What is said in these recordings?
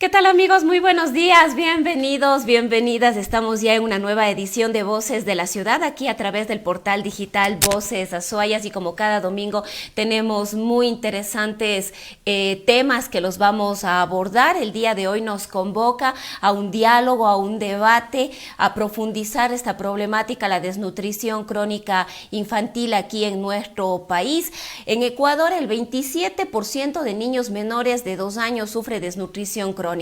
¿Qué tal amigos? Muy buenos días, bienvenidos, bienvenidas. Estamos ya en una nueva edición de Voces de la Ciudad, aquí a través del portal digital Voces Azuayas, y como cada domingo tenemos muy interesantes temas que los vamos a abordar. El día de hoy nos convoca a un diálogo, a un debate, a profundizar esta problemática, la desnutrición crónica infantil aquí en nuestro país. En Ecuador, el 27% de niños menores de 2 años sufre desnutrición crónica.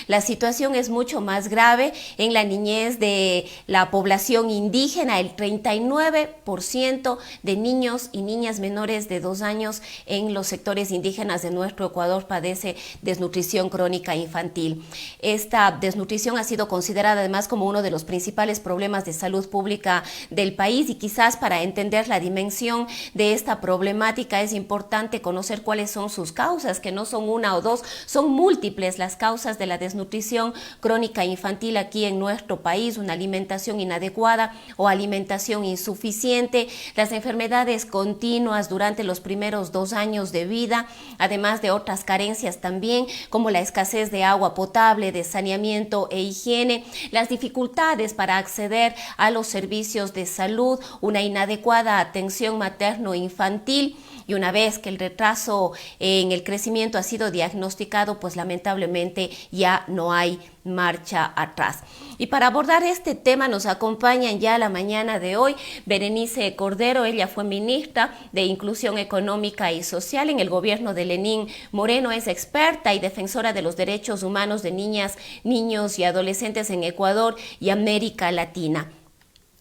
La situación es mucho más grave en la niñez de la población indígena. El 39% de niños y niñas menores de 2 años en los sectores indígenas de nuestro Ecuador padece desnutrición crónica infantil. Esta desnutrición ha sido considerada además como uno de los principales problemas de salud pública del país, y quizás para entender la dimensión de esta problemática es importante conocer cuáles son sus causas, que no son una o dos, son múltiples las causas de la desnutrición crónica infantil aquí en nuestro país: una alimentación inadecuada o alimentación insuficiente, las enfermedades continuas durante los primeros 2 años de vida, además de otras carencias también como la escasez de agua potable, de saneamiento e higiene, las dificultades para acceder a los servicios de salud, una inadecuada atención materno-infantil. Y una vez que el retraso en el crecimiento ha sido diagnosticado, pues lamentablemente ya no hay marcha atrás. Y para abordar este tema nos acompañan ya la mañana de hoy Berenice Cordero. Ella fue ministra de Inclusión Económica y Social en el gobierno de Lenín Moreno. Es experta y defensora de los derechos humanos de niñas, niños y adolescentes en Ecuador y América Latina.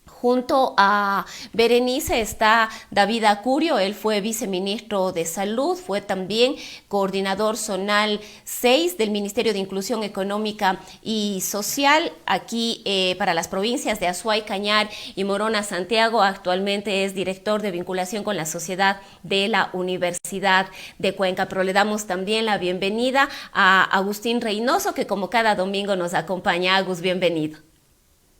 Junto a Berenice está David Acurio. Él fue viceministro de Salud, fue también coordinador zonal 6 del Ministerio de Inclusión Económica y Social aquí para las provincias de Azuay, Cañar y Morona, Santiago. Actualmente es director de vinculación con la sociedad de la Universidad de Cuenca. Pero le damos también la bienvenida a Agustín Reynoso, que como cada domingo nos acompaña. Agus, bienvenido.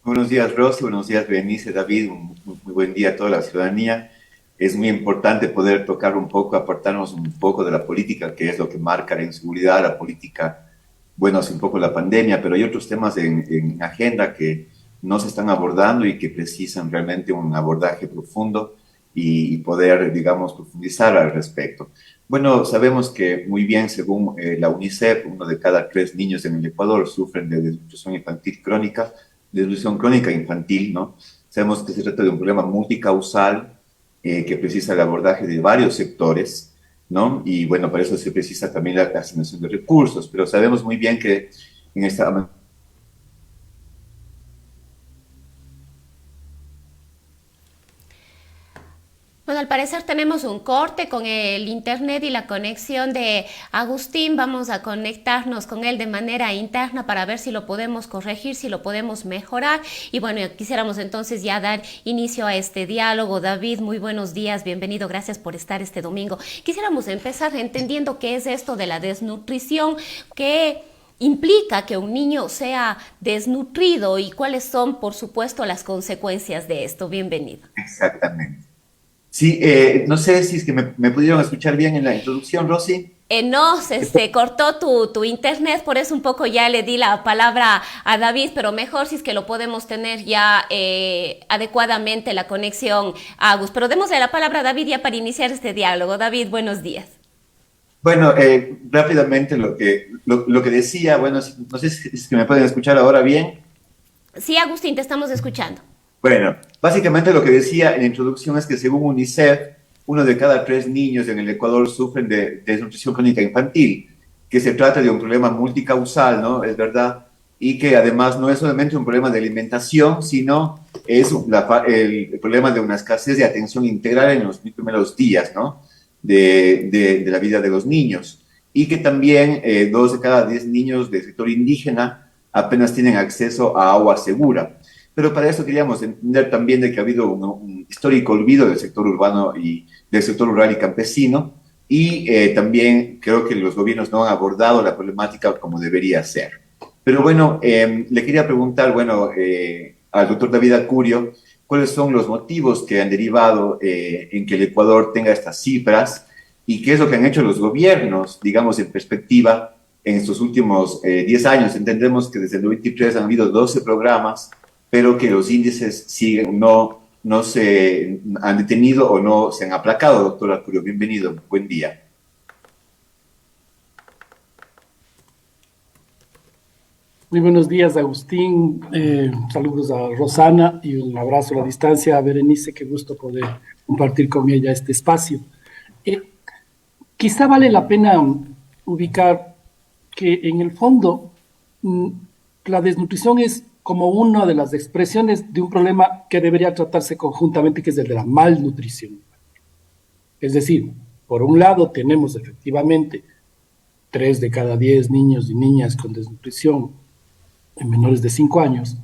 Buenos días, Rosy. Buenos días, Berenice, David. Muy buen día a toda la ciudadanía. Es muy importante poder tocar un poco, apartarnos un poco de la política, que es lo que marca la inseguridad, la política, bueno, es un poco la pandemia, pero hay otros temas en agenda que no se están abordando y que precisan realmente un abordaje profundo y poder, digamos, profundizar al respecto. Bueno, sabemos que muy bien, según la UNICEF, 1 de cada 3 niños en el Ecuador sufren de desnutrición infantil crónica, desnutrición crónica infantil, ¿no? Sabemos que se trata de un problema multicausal que precisa el abordaje de varios sectores, ¿no? Y bueno, para eso se precisa también la asignación de recursos, pero sabemos muy bien que en esta... Bueno, al parecer tenemos un corte con el internet y la conexión de Agustín. Vamos a conectarnos con él de manera interna para ver si lo podemos corregir, si lo podemos mejorar. Y bueno, quisiéramos entonces ya dar inicio a este diálogo. David, muy buenos días, bienvenido, gracias por estar este domingo. Quisiéramos empezar entendiendo qué es esto de la desnutrición, qué implica que un niño sea desnutrido y cuáles son, por supuesto, las consecuencias de esto. Bienvenido. Exactamente. Sí, no sé si es que me pudieron escuchar bien en la introducción, Rosy. No, se cortó tu internet, por eso un poco ya le di la palabra a David, pero mejor si es que lo podemos tener ya adecuadamente la conexión a Agus. Pero démosle la palabra a David ya para iniciar este diálogo. David, buenos días. Bueno, rápidamente lo que decía, bueno, no sé si es que me pueden escuchar ahora bien. Sí, Agustín, te estamos escuchando. Bueno, básicamente lo que decía en la introducción es que según UNICEF, 1 de cada 3 niños en el Ecuador sufren de desnutrición crónica infantil, que se trata de un problema multicausal, ¿no? Es verdad, y que además no es solamente un problema de alimentación, sino es el problema de una escasez de atención integral en los primeros días, ¿no? De la vida de los niños. Y que también 2 de cada 10 niños del sector indígena apenas tienen acceso a agua segura. Pero para eso queríamos entender también de que ha habido un histórico olvido del sector urbano y del sector rural y campesino, y también creo que los gobiernos no han abordado la problemática como debería ser. Pero bueno, le quería preguntar, bueno, al doctor David Acurio, ¿cuáles son los motivos que han derivado en que el Ecuador tenga estas cifras y qué es lo que han hecho los gobiernos, digamos, en perspectiva en estos últimos 10 años. Entendemos que desde el 93 han habido 12 programas, pero que los índices siguen, no se han detenido o no se han aplacado. Doctor Arturo, bienvenido, buen día. Muy buenos días, Agustín. Saludos a Rosana y un abrazo a la distancia a Berenice. Qué gusto poder compartir con ella este espacio. Quizá vale la pena ubicar que en el fondo la desnutrición es como una de las expresiones de un problema que debería tratarse conjuntamente, que es el de la malnutrición. Es decir, por un lado tenemos efectivamente 3 de cada 10 niños y niñas con desnutrición en menores de 5 años,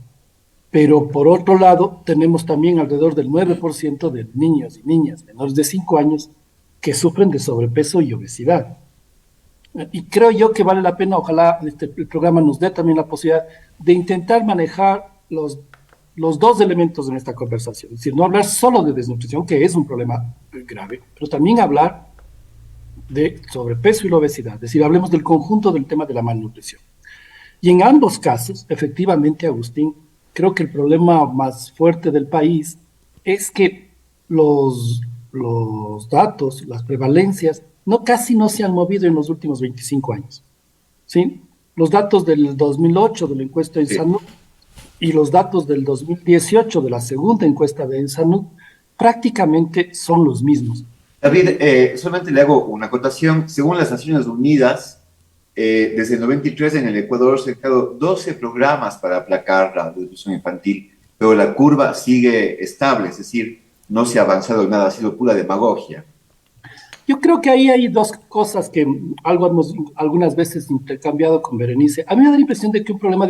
pero por otro lado tenemos también alrededor del 9% de niños y niñas menores de 5 años que sufren de sobrepeso y obesidad. Y creo yo que vale la pena, ojalá el programa nos dé también la posibilidad de intentar manejar los dos elementos en esta conversación. Es decir, no hablar solo de desnutrición, que es un problema grave, pero también hablar de sobrepeso y la obesidad. Es decir, hablemos del conjunto del tema de la malnutrición. Y en ambos casos, efectivamente, Agustín, creo que el problema más fuerte del país es que los datos, las prevalencias, casi no se han movido en los últimos 25 años. ¿Sí? Los datos del 2008 de la encuesta de Ensanud y los datos del 2018 de la segunda encuesta de Ensanud prácticamente son los mismos. David, solamente le hago una acotación. Según las Naciones Unidas, desde el 93 en el Ecuador se han creado 12 programas para aplacar la desnutrición infantil, pero la curva sigue estable, es decir, no se ha avanzado en nada, ha sido pura demagogia. Yo creo que ahí hay dos cosas que algo hemos algunas veces intercambiado con Berenice. A mí me da la impresión de que un problema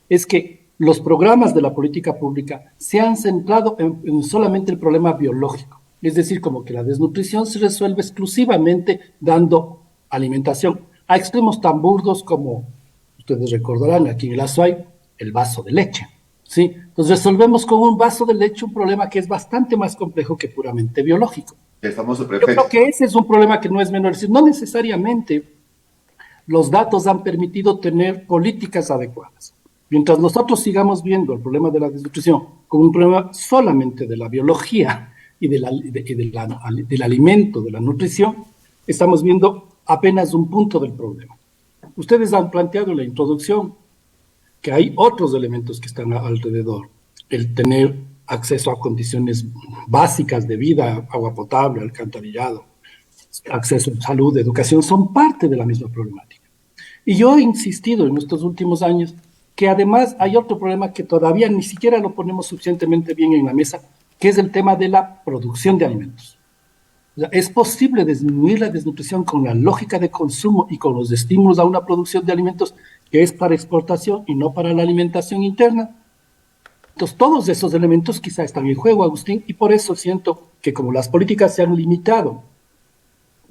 es que los programas de la política pública se han centrado en solamente el problema biológico. Es decir, como que la desnutrición se resuelve exclusivamente dando alimentación a extremos tan burdos como, ustedes recordarán, aquí en el Azuay, el vaso de leche. ¿Sí? Entonces resolvemos con un vaso de leche un problema que es bastante más complejo que puramente biológico. El famoso Yo prefecto. creo que ese es un problema que no es menor. Es decir, no necesariamente los datos han permitido tener políticas adecuadas. Mientras nosotros sigamos viendo el problema de la desnutrición como un problema solamente de la biología y del alimento, de la nutrición, estamos viendo apenas un punto del problema. Ustedes han planteado en la introducción que hay otros elementos que están alrededor. El tener acceso a condiciones básicas de vida, agua potable, alcantarillado, acceso a salud, educación, son parte de la misma problemática. Y yo he insistido en estos últimos años que además hay otro problema que todavía ni siquiera lo ponemos suficientemente bien en la mesa, que es el tema de la producción de alimentos. O sea, es posible disminuir la desnutrición con la lógica de consumo y con los estímulos a una producción de alimentos que es para exportación y no para la alimentación interna. Entonces, todos esos elementos quizá están en juego, Agustín, y por eso siento que como las políticas se han limitado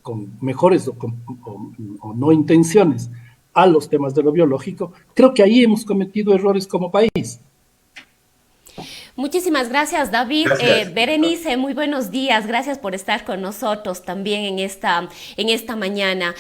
con mejores o no intenciones a los temas de lo biológico, creo que ahí hemos cometido errores como país. Muchísimas gracias, David. Gracias. Berenice, muy buenos días. Gracias por estar con nosotros también en esta mañana.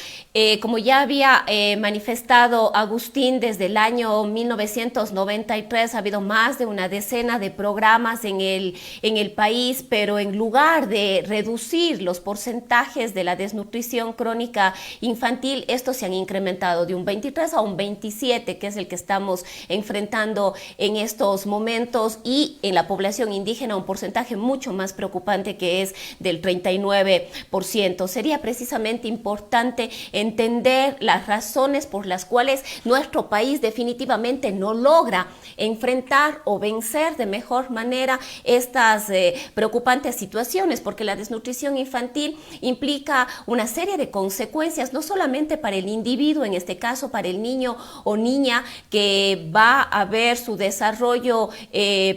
Como ya había manifestado Agustín, desde el año 1993 ha habido más de una decena de programas en el país, pero en lugar de reducir los porcentajes de la desnutrición crónica infantil, estos se han incrementado de un 23 a un 27, que es el que estamos enfrentando en estos momentos, y en la población indígena un porcentaje mucho más preocupante, que es del 39%. Sería precisamente importante entender las razones por las cuales nuestro país definitivamente no logra enfrentar o vencer de mejor manera estas preocupantes situaciones, porque la desnutrición infantil implica una serie de consecuencias, no solamente para el individuo, en este caso para el niño o niña, que va a ver su desarrollo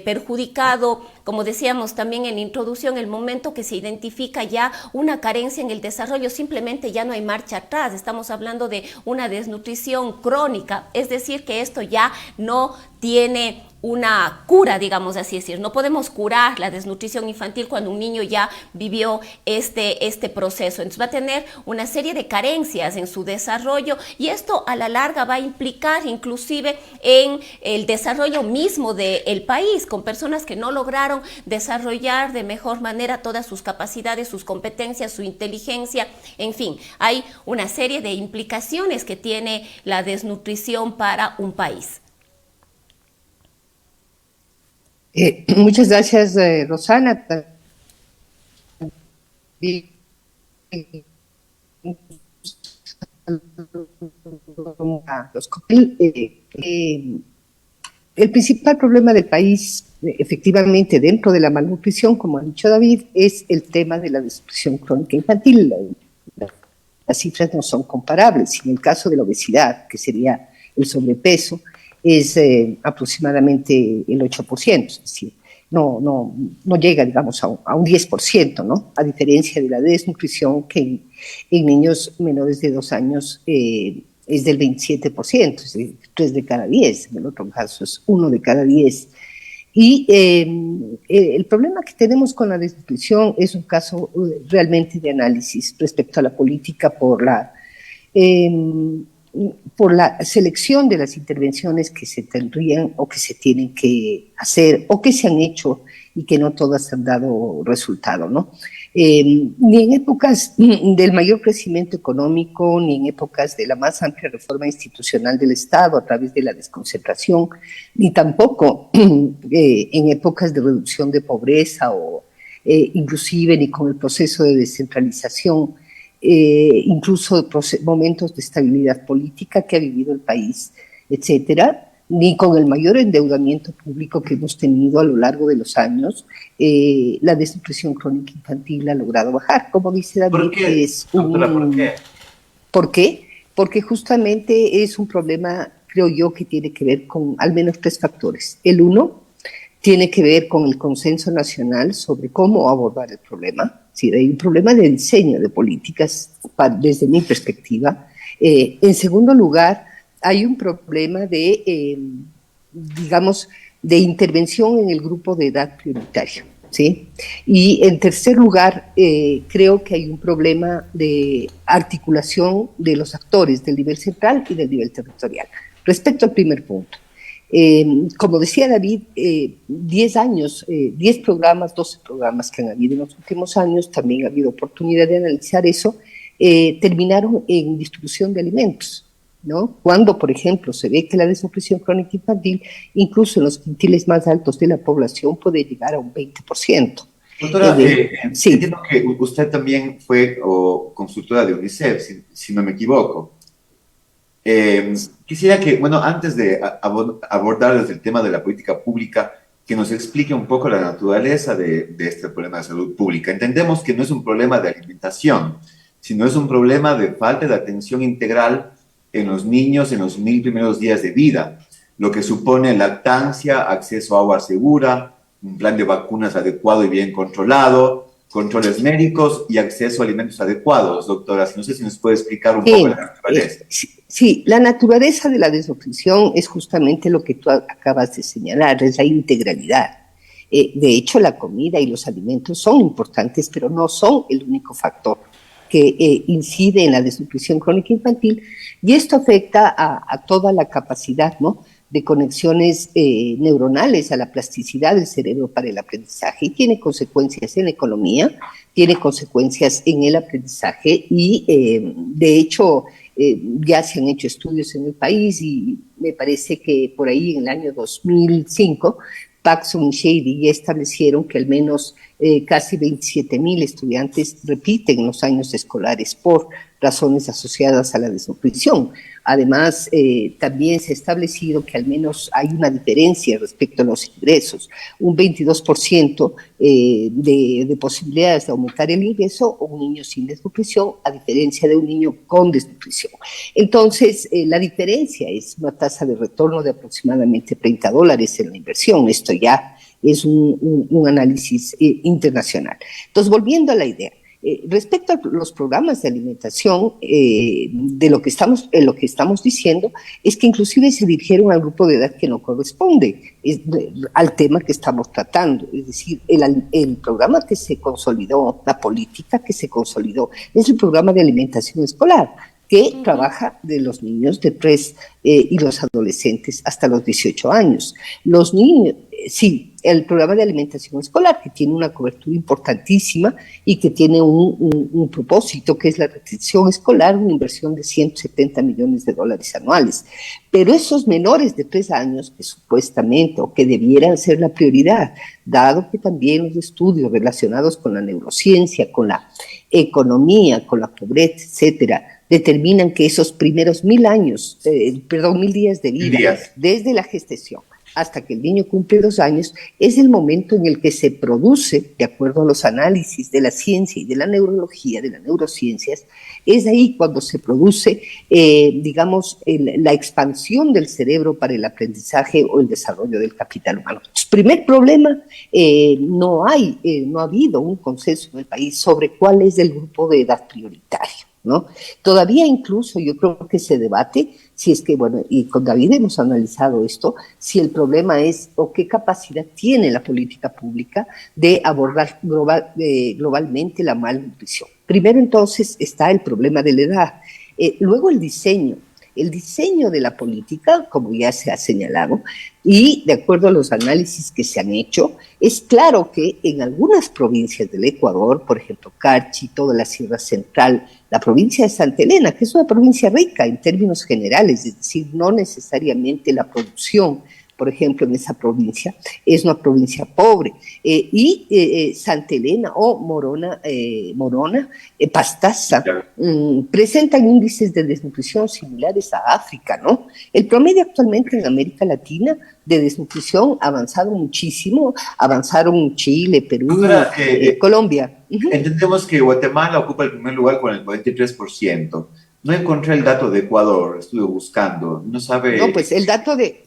perjudicado como decíamos también en la introducción, el momento que se identifica ya una carencia en el desarrollo, simplemente ya no hay marcha atrás. Estamos hablando de una desnutrición crónica, es decir, que esto ya no tiene una cura, digamos así decir. No podemos curar la desnutrición infantil cuando un niño ya vivió este proceso. Entonces va a tener una serie de carencias en su desarrollo y esto a la larga va a implicar inclusive en el desarrollo mismo del país, con personas que no lograron desarrollar de mejor manera todas sus capacidades, sus competencias, su inteligencia. En fin, hay una serie de implicaciones que tiene la desnutrición para un país. Muchas gracias, Rosana. El principal problema del país, efectivamente, dentro de la malnutrición, como ha dicho David, es el tema de la desnutrición crónica infantil. Las cifras no son comparables. En el caso de la obesidad, que sería el sobrepeso, es aproximadamente el 8%, es decir, no llega, digamos, a un 10%, ¿no? A diferencia de la desnutrición que en niños menores de 2 años es del 27%, es decir, 3 de cada 10, en el otro caso es 1 de cada 10. Y el problema que tenemos con la desnutrición es un caso realmente de análisis respecto a la política por la selección de las intervenciones que se tendrían o que se tienen que hacer o que se han hecho y que no todas han dado resultado, ¿no? Ni en épocas del mayor crecimiento económico, ni en épocas de la más amplia reforma institucional del Estado a través de la desconcentración, ni tampoco en épocas de reducción de pobreza o inclusive ni con el proceso de descentralización, incluso momentos de estabilidad política que ha vivido el país, etcétera, ni con el mayor endeudamiento público que hemos tenido a lo largo de los años, la desnutrición crónica infantil ha logrado bajar. Como dice David, ¿por qué? Doctora, ¿por qué? ¿Por qué? Porque justamente es un problema, creo yo, que tiene que ver con al menos 3 factores. El uno tiene que ver con el consenso nacional sobre cómo abordar el problema. Sí, hay un problema de diseño de políticas desde mi perspectiva. En segundo lugar, hay un problema de, digamos, de intervención en el grupo de edad prioritario, ¿sí? Y en tercer lugar, creo que hay un problema de articulación de los actores del nivel central y del nivel territorial. Respecto al primer punto, como decía David, 10 años, 10 programas, 12 programas que han habido en los últimos años, también ha habido oportunidad de analizar eso, terminaron en distribución de alimentos, ¿no? Cuando, por ejemplo, se ve que la desnutrición crónica infantil, incluso en los quintiles más altos de la población, puede llegar a un 20%. Doctora, sí. Entiendo que usted también fue consultora de UNICEF, si no me equivoco. Quisiera que, bueno, antes de abordar desde el tema de la política pública, que nos explique un poco la naturaleza de este problema de salud pública. Entendemos que no es un problema de alimentación, sino es un problema de falta de atención integral en los niños en los 1000 primeros días de vida, lo que supone lactancia, acceso a agua segura, un plan de vacunas adecuado y bien controlado, controles médicos y acceso a alimentos adecuados. Doctora, no sé si nos puede explicar un poco la naturaleza. Sí, la naturaleza de la desnutrición es justamente lo que tú acabas de señalar, es la integralidad. De hecho, la comida y los alimentos son importantes, pero no son el único factor que incide en la desnutrición crónica infantil, y esto afecta a toda la capacidad, ¿no?, de conexiones neuronales, a la plasticidad del cerebro para el aprendizaje, y tiene consecuencias en la economía, tiene consecuencias en el aprendizaje, y de hecho ya se han hecho estudios en el país, y me parece que por ahí en el año 2005 Paxson y Shady ya establecieron que al menos casi 27,000 estudiantes repiten los años escolares por razones asociadas a la desnutrición. Además, también se ha establecido que al menos hay una diferencia respecto a los ingresos, un 22% de posibilidades de aumentar el ingreso o un niño sin desnutrición, a diferencia de un niño con desnutrición. Entonces, la diferencia es una tasa de retorno de aproximadamente $30 en la inversión. Esto ya es un análisis internacional. Entonces, volviendo a la idea, respecto a los programas de alimentación, de lo que estamos diciendo es que inclusive se dirigieron al grupo de edad que no corresponde al tema que estamos tratando. Es decir, el programa que se consolidó, la política que se consolidó, es el programa de alimentación escolar, que trabaja de los niños de 3 y los adolescentes hasta los 18 años. Los niños, sí, el programa de alimentación escolar, que tiene una cobertura importantísima y que tiene un propósito, que es la nutrición escolar, una inversión de $170 millones anuales. Pero esos menores de 3 años, que supuestamente o que debieran ser la prioridad, dado que también los estudios relacionados con la neurociencia, con la economía, con la pobreza, etcétera, determinan que esos primeros 1000 días de vida, desde la gestación hasta que el niño cumple 2 años, es el momento en el que se produce, de acuerdo a los análisis de la ciencia y de la neurología, de las neurociencias, es ahí cuando se produce, la expansión del cerebro para el aprendizaje o el desarrollo del capital humano. Entonces, primer problema, no ha habido un consenso en el país sobre cuál es el grupo de edad prioritario, ¿no? Todavía incluso yo creo que se debate si es que, bueno, y con David hemos analizado esto, si el problema es o qué capacidad tiene la política pública de abordar globalmente la malnutrición. Primero entonces está el problema de la edad, luego el diseño de la política, como ya se ha señalado, y de acuerdo a los análisis que se han hecho, es claro que en algunas provincias del Ecuador, por ejemplo, Carchi, toda la Sierra Central, la provincia de Santa Elena, que es una provincia rica en términos generales, es decir, no necesariamente la producción, por ejemplo, en esa provincia, es una provincia pobre, Santa Elena o Morona, Pastaza, presentan índices de desnutrición similares a África, ¿no? El promedio actualmente en América Latina de desnutrición ha avanzado muchísimo, avanzaron Chile, Perú, Colombia. Entendemos que Guatemala ocupa el primer lugar con el 43%. No encontré el dato de Ecuador, estuve buscando, no sabe... No, pues el dato de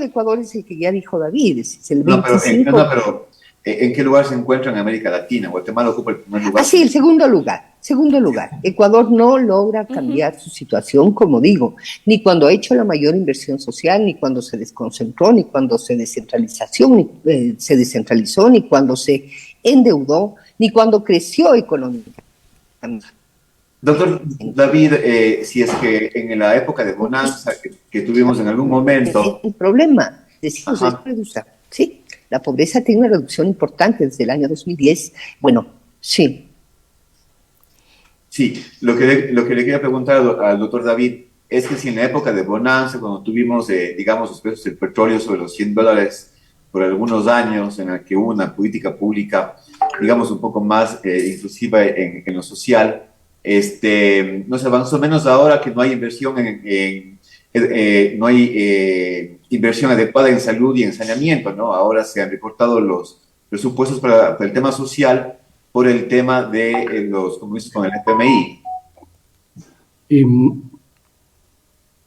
Ecuador es el que ya dijo David, es el 25... pero ¿en qué lugar se encuentra en América Latina? Guatemala ocupa el primer lugar. Sí, el segundo lugar. Ecuador no logra cambiar su situación, como digo, ni cuando ha hecho la mayor inversión social, ni cuando se desconcentró, ni cuando se descentralizó, ni cuando se endeudó, ni cuando creció económicamente. Doctor David, si es que en la época de bonanza que tuvimos en algún momento... El problema, decimos, es reducir, ¿sí? La pobreza tiene una reducción importante desde el año 2010. Bueno, sí. Sí, lo que le quería preguntar al doctor David es que si en la época de bonanza, cuando tuvimos, los precios del petróleo sobre los $100 por algunos años, en la que hubo una política pública, digamos, un poco más inclusiva en lo social, no se avanzó menos ahora que no hay inversión no hay inversión adecuada en salud y en saneamiento, ¿no? Ahora se han recortado los presupuestos para el tema social por el tema de los compromisos con el FMI.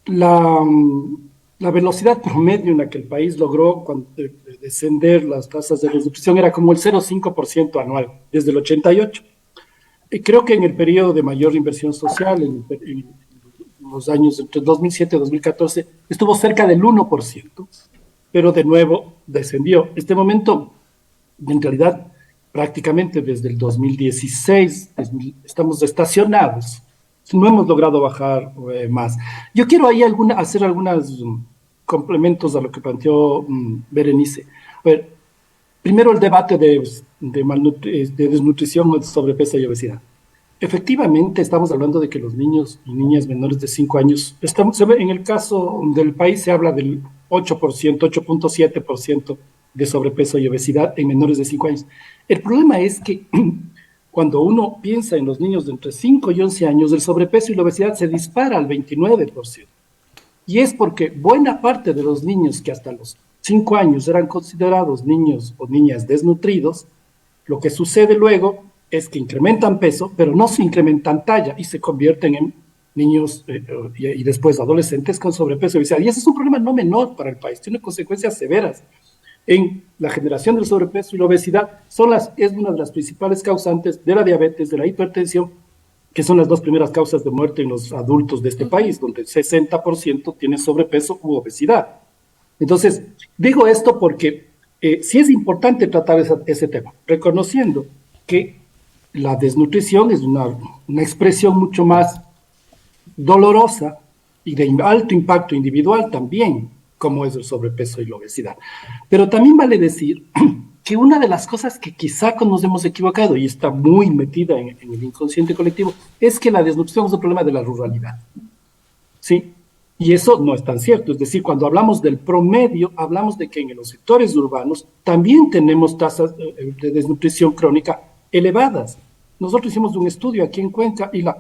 La velocidad promedio en la que el país logró descender las tasas de desnutrición era como el 0,5% anual, desde el 88. Creo que en el periodo de mayor inversión social, en los años entre 2007 y 2014, estuvo cerca del 1%, pero de nuevo descendió. Este momento, en realidad, prácticamente desde el 2016, estamos estacionados. No hemos logrado bajar más. Yo quiero ahí hacer algunos complementos a lo que planteó Berenice. A ver, primero el debate de desnutrición, sobrepeso y obesidad. Efectivamente, estamos hablando de que los niños y niñas menores de 5 años, en el caso del país se habla del 8.7% de sobrepeso y obesidad en menores de 5 años. El problema es que cuando uno piensa en los niños de entre 5 y 11 años, el sobrepeso y la obesidad se dispara al 29%. Y es porque buena parte de los niños que hasta los 5 años eran considerados niños o niñas desnutridos, lo que sucede luego es que incrementan peso, pero no se incrementan talla y se convierten en niños y después adolescentes con sobrepeso y obesidad. Y ese es un problema no menor para el país, tiene consecuencias severas. en la generación del sobrepeso y la obesidad es una de las principales causantes de la diabetes, de la hipertensión, que son las dos primeras causas de muerte en los adultos de este país, donde el 60% tiene sobrepeso u obesidad. Entonces, digo esto porque sí es importante tratar ese tema, reconociendo que la desnutrición es una expresión mucho más dolorosa y de alto impacto individual también, como es el sobrepeso y la obesidad. Pero también vale decir que una de las cosas que quizá nos hemos equivocado y está muy metida en el inconsciente colectivo es que la desnutrición es un problema de la ruralidad. ¿Sí? Y eso no es tan cierto. Es decir, cuando hablamos del promedio, hablamos de que en los sectores urbanos también tenemos tasas de desnutrición crónica elevadas. Nosotros hicimos un estudio aquí en Cuenca y la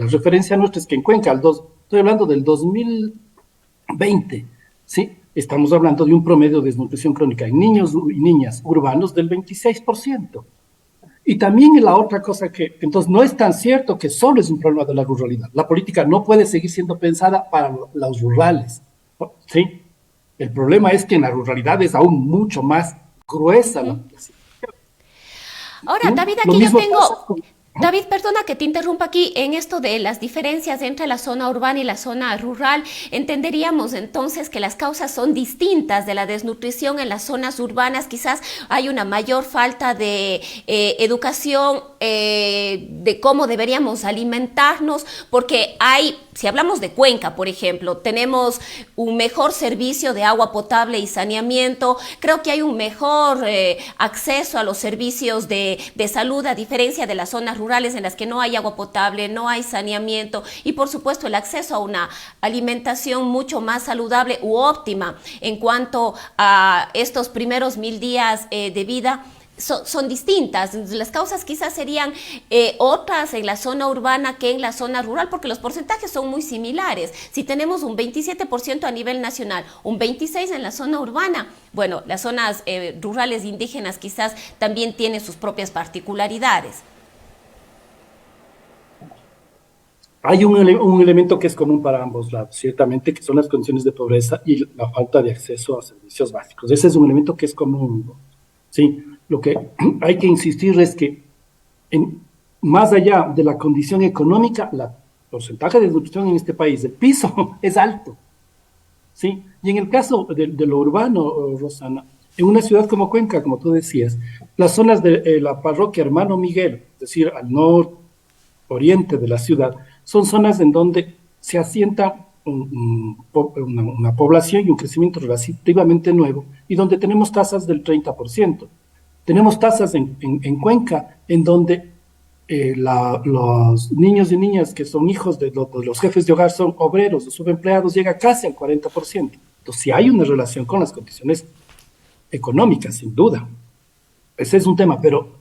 referencia nuestra es que en Cuenca, estoy hablando del 2020, ¿sí? Estamos hablando de un promedio de desnutrición crónica en niños y niñas urbanos del 26%. Y también la otra cosa entonces no es tan cierto que solo es un problema de la ruralidad. La política no puede seguir siendo pensada para los rurales, ¿sí? El problema es que en la ruralidad es aún mucho más gruesa la población. Ahora, David, aquí yo tengo... David, perdona que te interrumpa aquí en esto de las diferencias entre la zona urbana y la zona rural. Entenderíamos entonces que las causas son distintas de la desnutrición en las zonas urbanas. Quizás hay una mayor falta de educación de cómo deberíamos alimentarnos, porque si hablamos de Cuenca, por ejemplo, tenemos un mejor servicio de agua potable y saneamiento. Creo que hay un mejor acceso a los servicios de salud, a diferencia de las zonas rurales en las que no hay agua potable, no hay saneamiento y por supuesto el acceso a una alimentación mucho más saludable u óptima en cuanto a estos primeros 1000 días de vida. Son distintas. Las causas quizás serían otras en la zona urbana que en la zona rural, porque los porcentajes son muy similares. Si tenemos un 27% a nivel nacional, un 26% en la zona urbana, bueno, las zonas rurales indígenas quizás también tienen sus propias particularidades. Hay un elemento que es común para ambos lados, ciertamente, que son las condiciones de pobreza y la falta de acceso a servicios básicos. Ese es un elemento que es común, ¿sí? Lo que hay que insistir es que más allá de la condición económica, el porcentaje de desnutrición en este país, el piso, es alto, ¿sí? Y en el caso de lo urbano, Rosana, en una ciudad como Cuenca, como tú decías, las zonas de la parroquia Hermano Miguel, es decir, al nororiente de la ciudad, son zonas en donde se asienta una población y un crecimiento relativamente nuevo y donde tenemos tasas del 30%. Tenemos tasas en Cuenca en donde los niños y niñas que son hijos de los jefes de hogar son obreros o subempleados, llega casi al 40%. Entonces, sí hay una relación con las condiciones económicas, sin duda. Ese es un tema, pero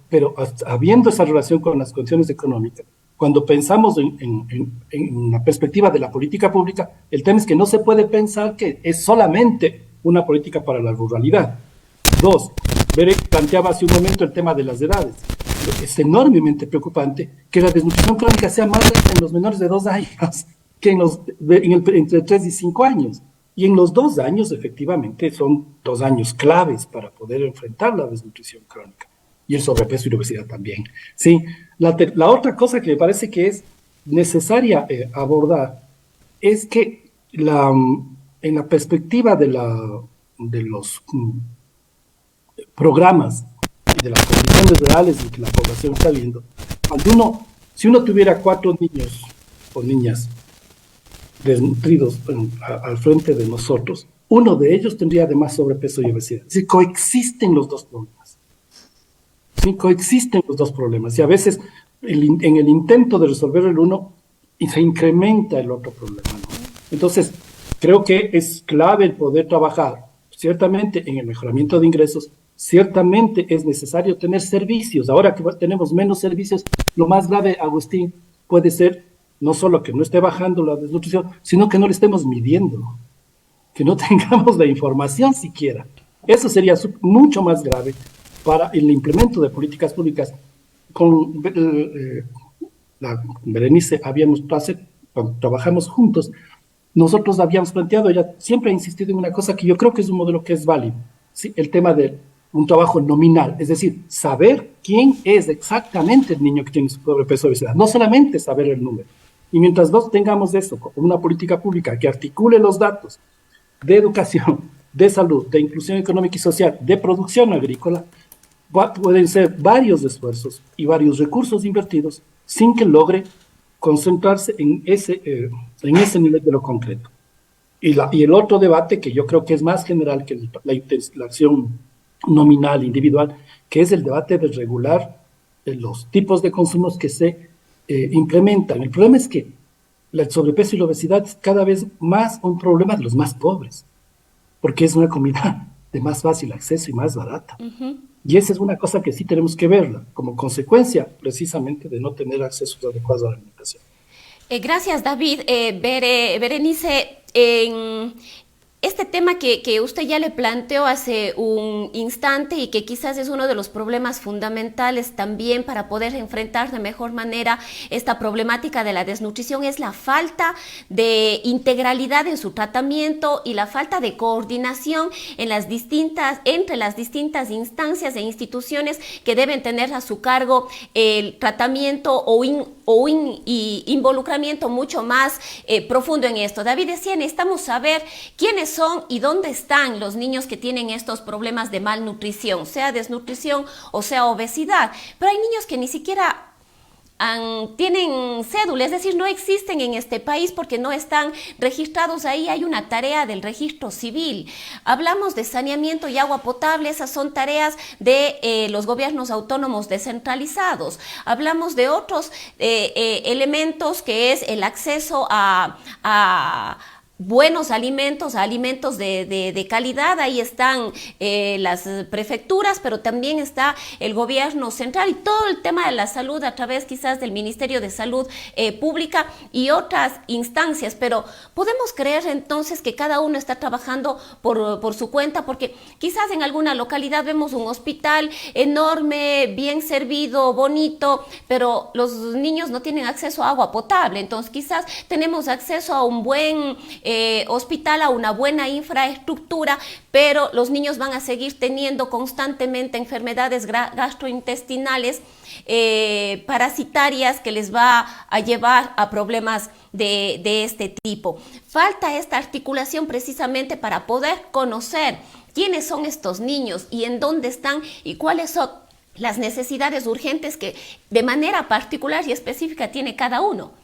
habiendo esa relación con las condiciones económicas, cuando pensamos en la perspectiva de la política pública, el tema es que no se puede pensar que es solamente una política para la ruralidad. Dos, Bere planteaba hace un momento el tema de las edades. Es enormemente preocupante que la desnutrición crónica sea más alta en los menores de 2 años que entre 3 y 5 años. Y en los 2 años, efectivamente, son 2 años claves para poder enfrentar la desnutrición crónica. Y el sobrepeso y la obesidad también. Sí, la otra cosa que me parece que es necesaria abordar es que en la perspectiva de los programas y de las condiciones reales en que la población está viendo, si uno tuviera 4 niños o niñas desnutridos al frente de nosotros, uno de ellos tendría además sobrepeso y obesidad. Es decir, coexisten los dos problemas. Sí, coexisten los dos problemas y a veces en el intento de resolver el uno se incrementa el otro problema, ¿no? Entonces, creo que es clave el poder trabajar ciertamente en el mejoramiento de ingresos, ciertamente es necesario tener servicios. Ahora que tenemos menos servicios, lo más grave, Agustín, puede ser no solo que no esté bajando la desnutrición, sino que no le estemos midiendo, que no tengamos la información siquiera. Eso sería mucho más grave para el implemento de políticas públicas. Con la Berenice cuando trabajamos juntos, nosotros habíamos planteado, ella siempre ha insistido en una cosa que yo creo que es un modelo que es válido, sí, el tema de un trabajo nominal, es decir, saber quién es exactamente el niño que tiene sobrepeso o obesidad, no solamente saber el número. Y mientras no tengamos eso como una política pública que articule los datos de educación, de salud, de inclusión económica y social, de producción agrícola, pueden ser varios esfuerzos y varios recursos invertidos sin que logre concentrarse en ese nivel de lo concreto. Y el otro debate que yo creo que es más general que la acción nominal, individual, que es el debate de regular los tipos de consumos que se implementan. El problema es que el sobrepeso y la obesidad es cada vez más un problema de los más pobres, porque es una comida de más fácil acceso y más barata. Y esa es una cosa que sí tenemos que verla, como consecuencia precisamente de no tener accesos adecuados a la alimentación. Gracias, David. Berenice, este tema que usted ya le planteó hace un instante y que quizás es uno de los problemas fundamentales también para poder enfrentar de mejor manera esta problemática de la desnutrición es la falta de integralidad en su tratamiento y la falta de coordinación entre las distintas instancias e instituciones que deben tener a su cargo el tratamiento o involucramiento mucho más profundo en esto. David decía, necesitamos saber quiénes son y dónde están los niños que tienen estos problemas de malnutrición, sea desnutrición o sea obesidad. Pero hay niños que ni siquiera tienen cédula, es decir, no existen en este país porque no están registrados ahí. Hay una tarea del registro civil. Hablamos de saneamiento y agua potable, esas son tareas de los gobiernos autónomos descentralizados. Hablamos de otros elementos que es el acceso a buenos alimentos, a alimentos de calidad. Ahí están las prefecturas, pero también está el gobierno central y todo el tema de la salud a través quizás del Ministerio de Salud Pública y otras instancias. Pero podemos creer entonces que cada uno está trabajando por su cuenta, porque quizás en alguna localidad vemos un hospital enorme, bien servido, bonito, pero los niños no tienen acceso a agua potable. Entonces quizás tenemos acceso a un buen hospital, a una buena infraestructura, pero los niños van a seguir teniendo constantemente enfermedades gastrointestinales, parasitarias, que les va a llevar a problemas de este tipo. Falta esta articulación precisamente para poder conocer quiénes son estos niños y en dónde están y cuáles son las necesidades urgentes que de manera particular y específica tiene cada uno.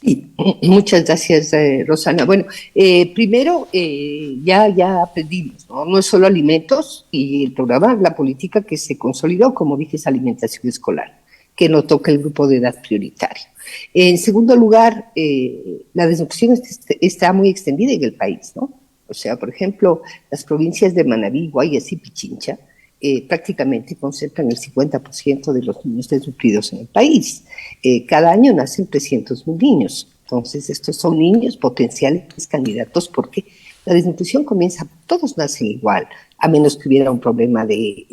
Sí, muchas gracias, Rosana. Bueno, primero, ya aprendimos, ¿no? No es solo alimentos y el programa, la política que se consolidó, como dije, es alimentación escolar, que no toca el grupo de edad prioritario. En segundo lugar, la desnutrición está muy extendida en el país, ¿no? O sea, por ejemplo, las provincias de Manabí, Guayas y Pichincha prácticamente concentran el 50% de los niños desnutridos en el país. Cada año nacen 300.000 niños. Entonces, estos son niños potenciales candidatos porque la desnutrición comienza, todos nacen igual, a menos que hubiera un problema de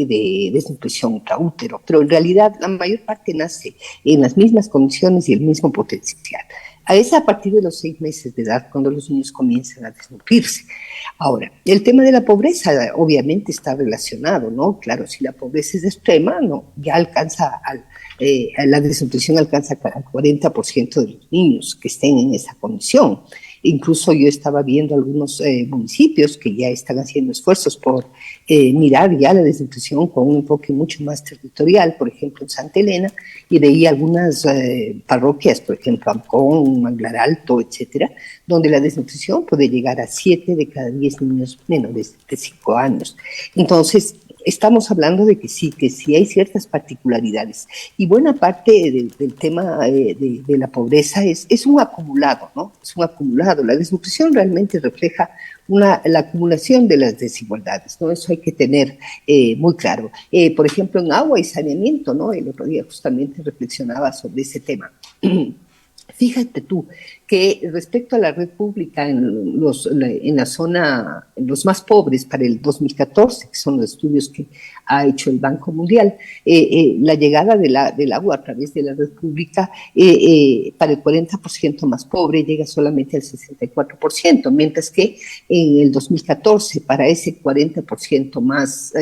desnutrición intraútero, pero en realidad la mayor parte nace en las mismas condiciones y el mismo potencial. Es a partir de los 6 meses de edad cuando los niños comienzan a desnutrirse. Ahora, el tema de la pobreza obviamente está relacionado, ¿no? Claro, si la pobreza es extrema, no, ya alcanza la desnutrición alcanza al 40% de los niños que estén en esa condición. Incluso yo estaba viendo algunos municipios que ya están haciendo esfuerzos por mirar ya la desnutrición con un enfoque mucho más territorial, por ejemplo en Santa Elena, y veía algunas parroquias, por ejemplo Ancón, Manglar Alto, etcétera, donde la desnutrición puede llegar a 7 de cada 10 niños menores de 5 años. Entonces, estamos hablando de que sí hay ciertas particularidades. Y buena parte del tema de la pobreza es un acumulado, ¿no? Es un acumulado. La desnutrición realmente refleja la acumulación de las desigualdades, ¿no? Eso hay que tener muy claro. Por ejemplo, en agua y saneamiento, ¿no? El otro día justamente reflexionaba sobre ese tema. Fíjate tú que respecto a la red pública en la zona, en los más pobres para el 2014, que son los estudios que ha hecho el Banco Mundial, la llegada del agua a través de la red pública para el 40% más pobre llega solamente al 64%, mientras que en el 2014 para ese 40% más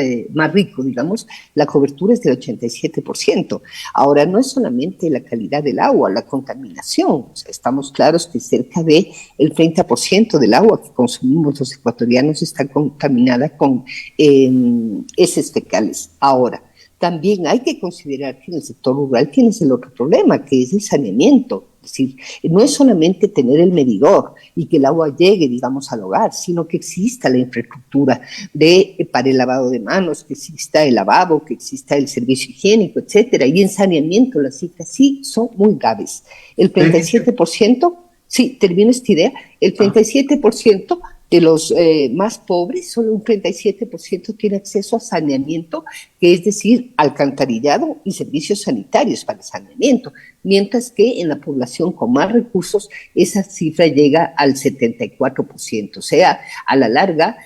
rico, digamos, la cobertura es del 87%. Ahora, no es solamente la calidad del agua, la contaminación, o sea, estamos claros que cerca del 30% del agua que consumimos los ecuatorianos está contaminada con heces fecales. Ahora, también hay que considerar que en el sector rural tienes el otro problema, que es el saneamiento. Es decir, no es solamente tener el medidor y que el agua llegue, digamos, al hogar, sino que exista la infraestructura para el lavado de manos, que exista el lavabo, que exista el servicio higiénico, etcétera. Y en saneamiento las cifras sí son muy graves. El 37%, sí, termino esta idea, el 37% de los más pobres, solo un 37% tiene acceso a saneamiento, que es decir, alcantarillado y servicios sanitarios para saneamiento, mientras que en la población con más recursos esa cifra llega al 74%. O sea, a la larga,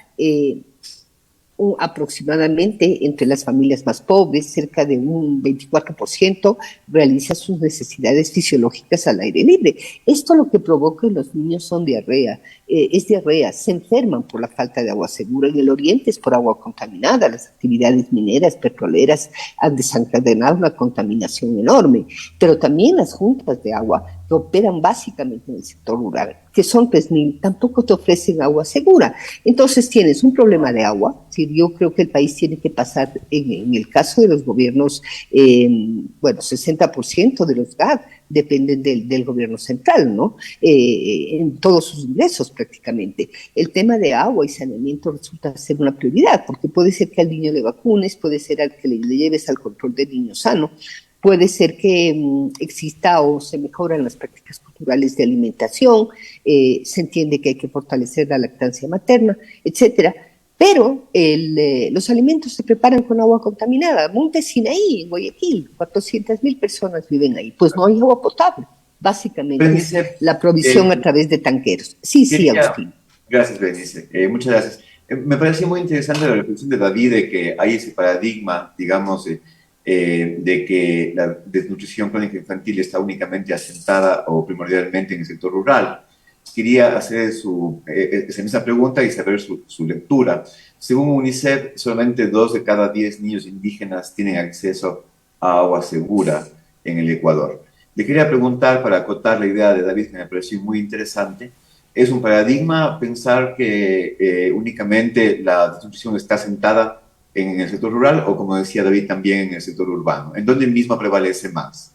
aproximadamente entre las familias más pobres, cerca de un 24% realiza sus necesidades fisiológicas al aire libre. Esto lo que provoca en los niños son diarrea, es diarrea, se enferman por la falta de agua segura. En el oriente es por agua contaminada, las actividades mineras, petroleras han desencadenado una contaminación enorme, pero también las juntas de agua que operan básicamente en el sector rural, que son 3.000, tampoco te ofrecen agua segura. Entonces tienes un problema de agua. Sí, yo creo que el país tiene que pasar, en el caso de los gobiernos, 60% de los GAD dependen del gobierno central, ¿no? En todos sus ingresos prácticamente. El tema de agua y saneamiento resulta ser una prioridad, porque puede ser que al niño le vacunes, puede ser al que le lleves al control del niño sano, puede ser que exista o se mejoran las prácticas culturales de alimentación, se entiende que hay que fortalecer la lactancia materna, etcétera. Pero los alimentos se preparan con agua contaminada. Monte Sinaí, en Guayaquil, 400.000 personas viven ahí. Pues no hay agua potable. Básicamente Berenice, la provisión a través de tanqueros. Sí, Agustín. Gracias, Berenice. Muchas gracias. Me pareció muy interesante la reflexión de David de que hay ese paradigma, digamos, de que la desnutrición crónica infantil está únicamente asentada o primordialmente en el sector rural. Quería hacer esa misma pregunta y saber su lectura. Según UNICEF, solamente 2 de cada 10 niños indígenas tienen acceso a agua segura en el Ecuador. Le quería preguntar, para acotar la idea de David, que me pareció muy interesante, ¿es un paradigma pensar que únicamente la desnutrición está asentada en el sector rural o, como decía David, también en el sector urbano? ¿En dónde mismo prevalece más?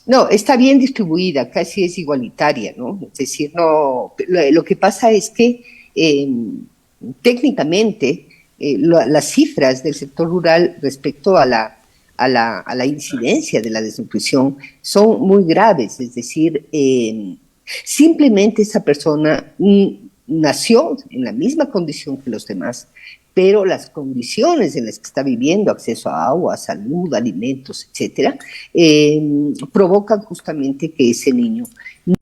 No, está bien distribuida, casi es igualitaria, ¿no? Es decir, no, lo que pasa es que técnicamente las cifras del sector rural respecto a la incidencia de la desnutrición son muy graves, es decir, simplemente esa persona nació en la misma condición que los demás, pero las condiciones en las que está viviendo, acceso a agua, salud, alimentos, etcétera, provocan justamente que ese niño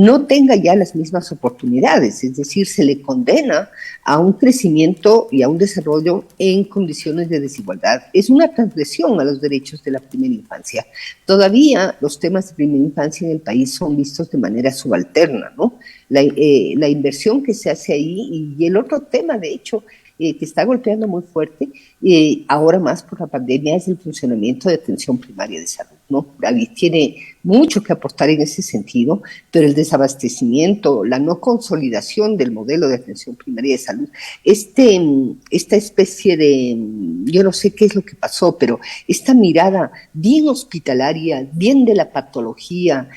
no tenga ya las mismas oportunidades, es decir, se le condena a un crecimiento y a un desarrollo en condiciones de desigualdad. Es una transgresión a los derechos de la primera infancia. Todavía los temas de primera infancia en el país son vistos de manera subalterna, ¿no? La inversión que se hace ahí y el otro tema, de hecho, que está golpeando muy fuerte, ahora más por la pandemia, es el funcionamiento de atención primaria de salud, ¿no? David tiene mucho que aportar en ese sentido, pero el desabastecimiento, la no consolidación del modelo de atención primaria de salud, esta especie de, yo no sé qué es lo que pasó, pero esta mirada bien hospitalaria, bien de la patología,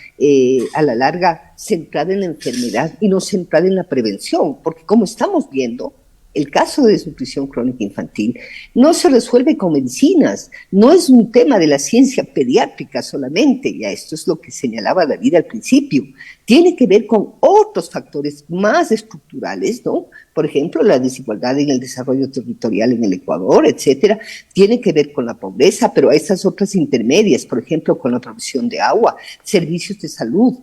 a la larga centrada en la enfermedad y no centrada en la prevención, porque como estamos viendo, el caso de desnutrición crónica infantil no se resuelve con medicinas, no es un tema de la ciencia pediátrica solamente, ya esto es lo que señalaba David al principio, tiene que ver con otros factores más estructurales, ¿no? Por ejemplo, la desigualdad en el desarrollo territorial en el Ecuador, etcétera, tiene que ver con la pobreza, pero a esas otras intermedias, por ejemplo, con la provisión de agua, servicios de salud,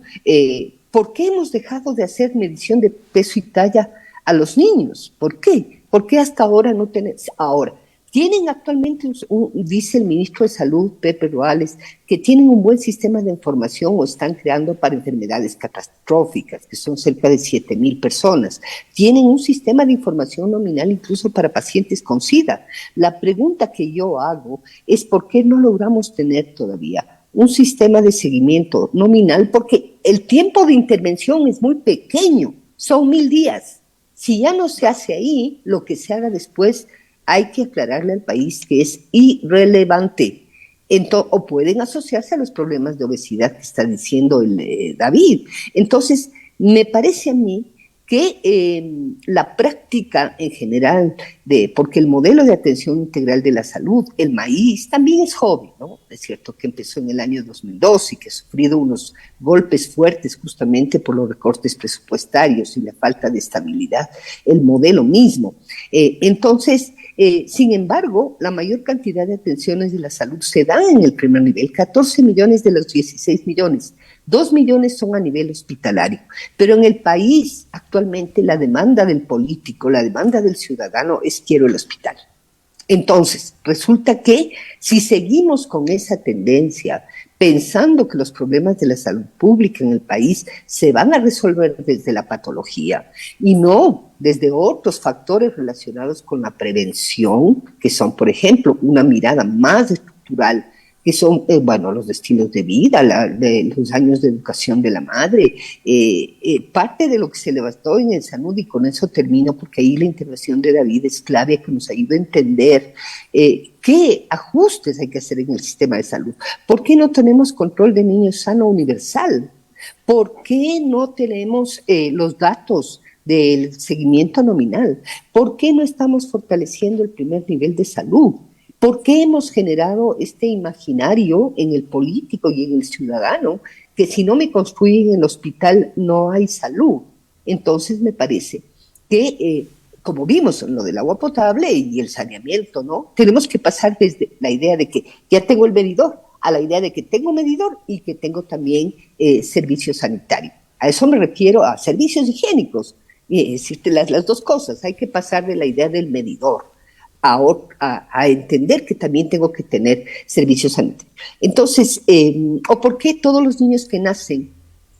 ¿Por qué hemos dejado de hacer medición de peso y talla a los niños? ¿Por qué? ¿Por qué hasta ahora no tenemos? Ahora, tienen actualmente, dice el ministro de Salud, Pepe Ruales, que tienen un buen sistema de información o están creando para enfermedades catastróficas, que son cerca de 7,000 personas. Tienen un sistema de información nominal incluso para pacientes con SIDA. La pregunta que yo hago es ¿por qué no logramos tener todavía un sistema de seguimiento nominal? Porque el tiempo de intervención es muy pequeño, son 1,000 días. Si ya no se hace ahí, lo que se haga después hay que aclararle al país que es irrelevante. O pueden asociarse a los problemas de obesidad que está diciendo David. Entonces, me parece a mí que la práctica en general, porque el modelo de atención integral de la salud, el maíz, también es joven, ¿no? Es cierto que empezó en el año 2002 y que ha sufrido unos golpes fuertes justamente por los recortes presupuestarios y la falta de estabilidad, el modelo mismo. Entonces, sin embargo, la mayor cantidad de atenciones de la salud se dan en el primer nivel, 14 millones de los 16 millones, 2 millones son a nivel hospitalario, pero en el país actualmente la demanda del político, la demanda del ciudadano es quiero el hospital. Entonces, resulta que si seguimos con esa tendencia, pensando que los problemas de la salud pública en el país se van a resolver desde la patología y no desde otros factores relacionados con la prevención, que son, por ejemplo, una mirada más estructural, que son, los estilos de vida, los años de educación de la madre, parte de lo que se levantó en el salud, y con eso termino, porque ahí la intervención de David es clave, que nos ayuda a entender qué ajustes hay que hacer en el sistema de salud. ¿Por qué no tenemos control de niños sano universal? ¿Por qué no tenemos los datos del seguimiento nominal? ¿Por qué no estamos fortaleciendo el primer nivel de salud? ¿Por qué hemos generado este imaginario en el político y en el ciudadano que si no me construyen el hospital no hay salud? Entonces me parece que, como vimos en lo del agua potable y el saneamiento, ¿no? Tenemos que pasar desde la idea de que ya tengo el medidor a la idea de que tengo medidor y que tengo también servicio sanitario. A eso me refiero, a servicios higiénicos. Las dos cosas, hay que pasar de la idea del medidor a entender que también tengo que tener servicios sanitarios. Entonces, ¿o por qué todos los niños que nacen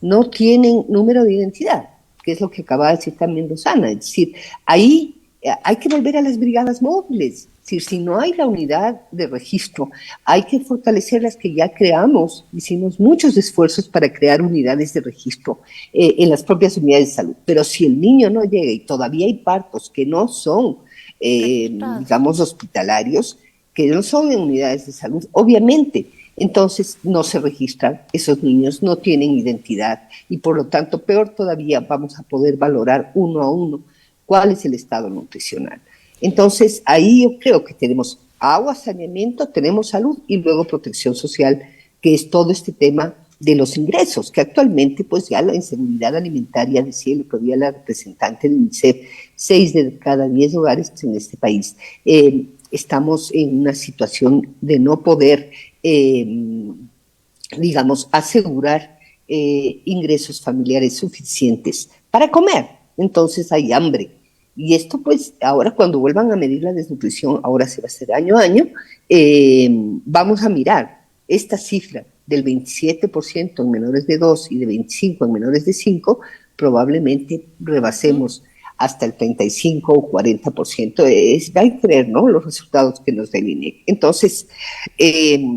no tienen número de identidad? Que es lo que acaba de decir también Rosana. Es decir, ahí hay que volver a las brigadas móviles. Es decir, si no hay la unidad de registro, hay que fortalecer las que ya creamos. Hicimos muchos esfuerzos para crear unidades de registro en las propias unidades de salud. Pero si el niño no llega y todavía hay partos que no son digamos, hospitalarios, que no son en unidades de salud, obviamente, entonces no se registran, esos niños no tienen identidad y por lo tanto, peor todavía, vamos a poder valorar uno a uno cuál es el estado nutricional. Entonces, ahí yo creo que tenemos agua, saneamiento, tenemos salud y luego protección social, que es todo este tema de los ingresos, que actualmente pues ya la inseguridad alimentaria, decía el otro día la representante de UNICEF, 6 de cada 10 hogares en este país, estamos en una situación de no poder, digamos, asegurar ingresos familiares suficientes para comer, entonces hay hambre. Y esto pues ahora cuando vuelvan a medir la desnutrición, ahora se va a hacer año a año, vamos a mirar esta cifra del 27% en menores de 2 y de 25% en menores de 5, probablemente rebasemos hasta el 35 o 40%. Hay que ver, ¿no?, los resultados que nos delineen. Entonces, y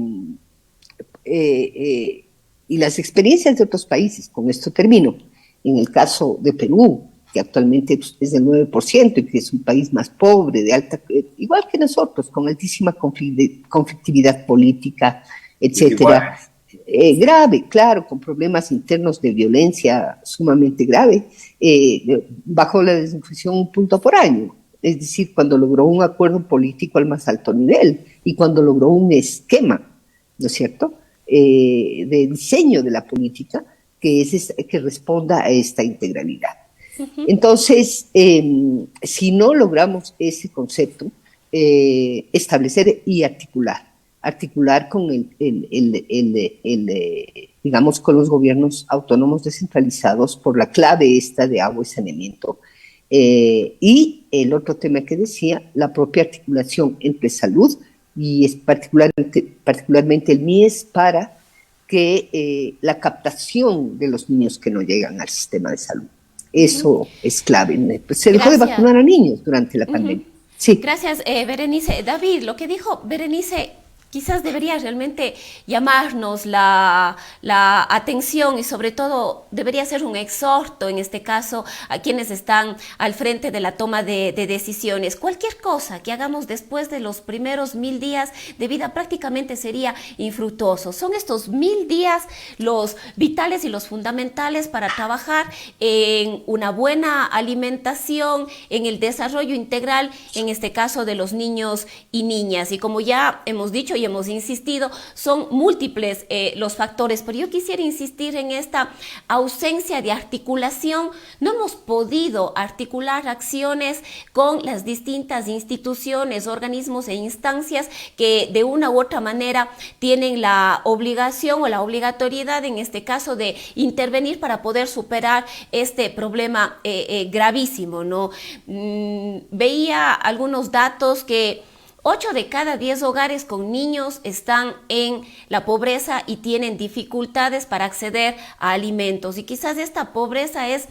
las experiencias de otros países, con esto termino, en el caso de Perú, que actualmente es del 9% y que es un país más pobre, de alta, igual que nosotros, con altísima conflictividad política, etcétera. Grave, claro, con problemas internos de violencia sumamente grave, bajó la desnutrición 1 punto por año, es decir, cuando logró un acuerdo político al más alto nivel y cuando logró un esquema, ¿no es cierto?, de diseño de la política que responda a esta integralidad. Entonces, si no logramos ese concepto, establecer y articular con digamos, con los gobiernos autónomos descentralizados por la clave esta de agua y saneamiento. Y el otro tema que decía, la propia articulación entre salud y es particularmente el MIES para que la captación de los niños que no llegan al sistema de salud. Eso es clave. Se dejó de vacunar a niños durante la pandemia. Sí. Gracias, Berenice. David, lo que dijo Berenice quizás debería realmente llamarnos la atención y sobre todo debería ser un exhorto en este caso a quienes están al frente de la toma de decisiones. Cualquier cosa que hagamos después de los primeros 1000 días de vida prácticamente sería infructuoso. Son estos 1000 días los vitales y los fundamentales para trabajar en una buena alimentación, en el desarrollo integral, en este caso de los niños y niñas. Y como ya hemos dicho y hemos insistido, son múltiples los factores, pero yo quisiera insistir en esta ausencia de articulación. No hemos podido articular acciones con las distintas instituciones, organismos e instancias que de una u otra manera tienen la obligación o la obligatoriedad, en este caso, de intervenir para poder superar este problema gravísimo, ¿no? Veía algunos datos que 8 de cada 10 hogares con niños están en la pobreza y tienen dificultades para acceder a alimentos. Y quizás esta pobreza es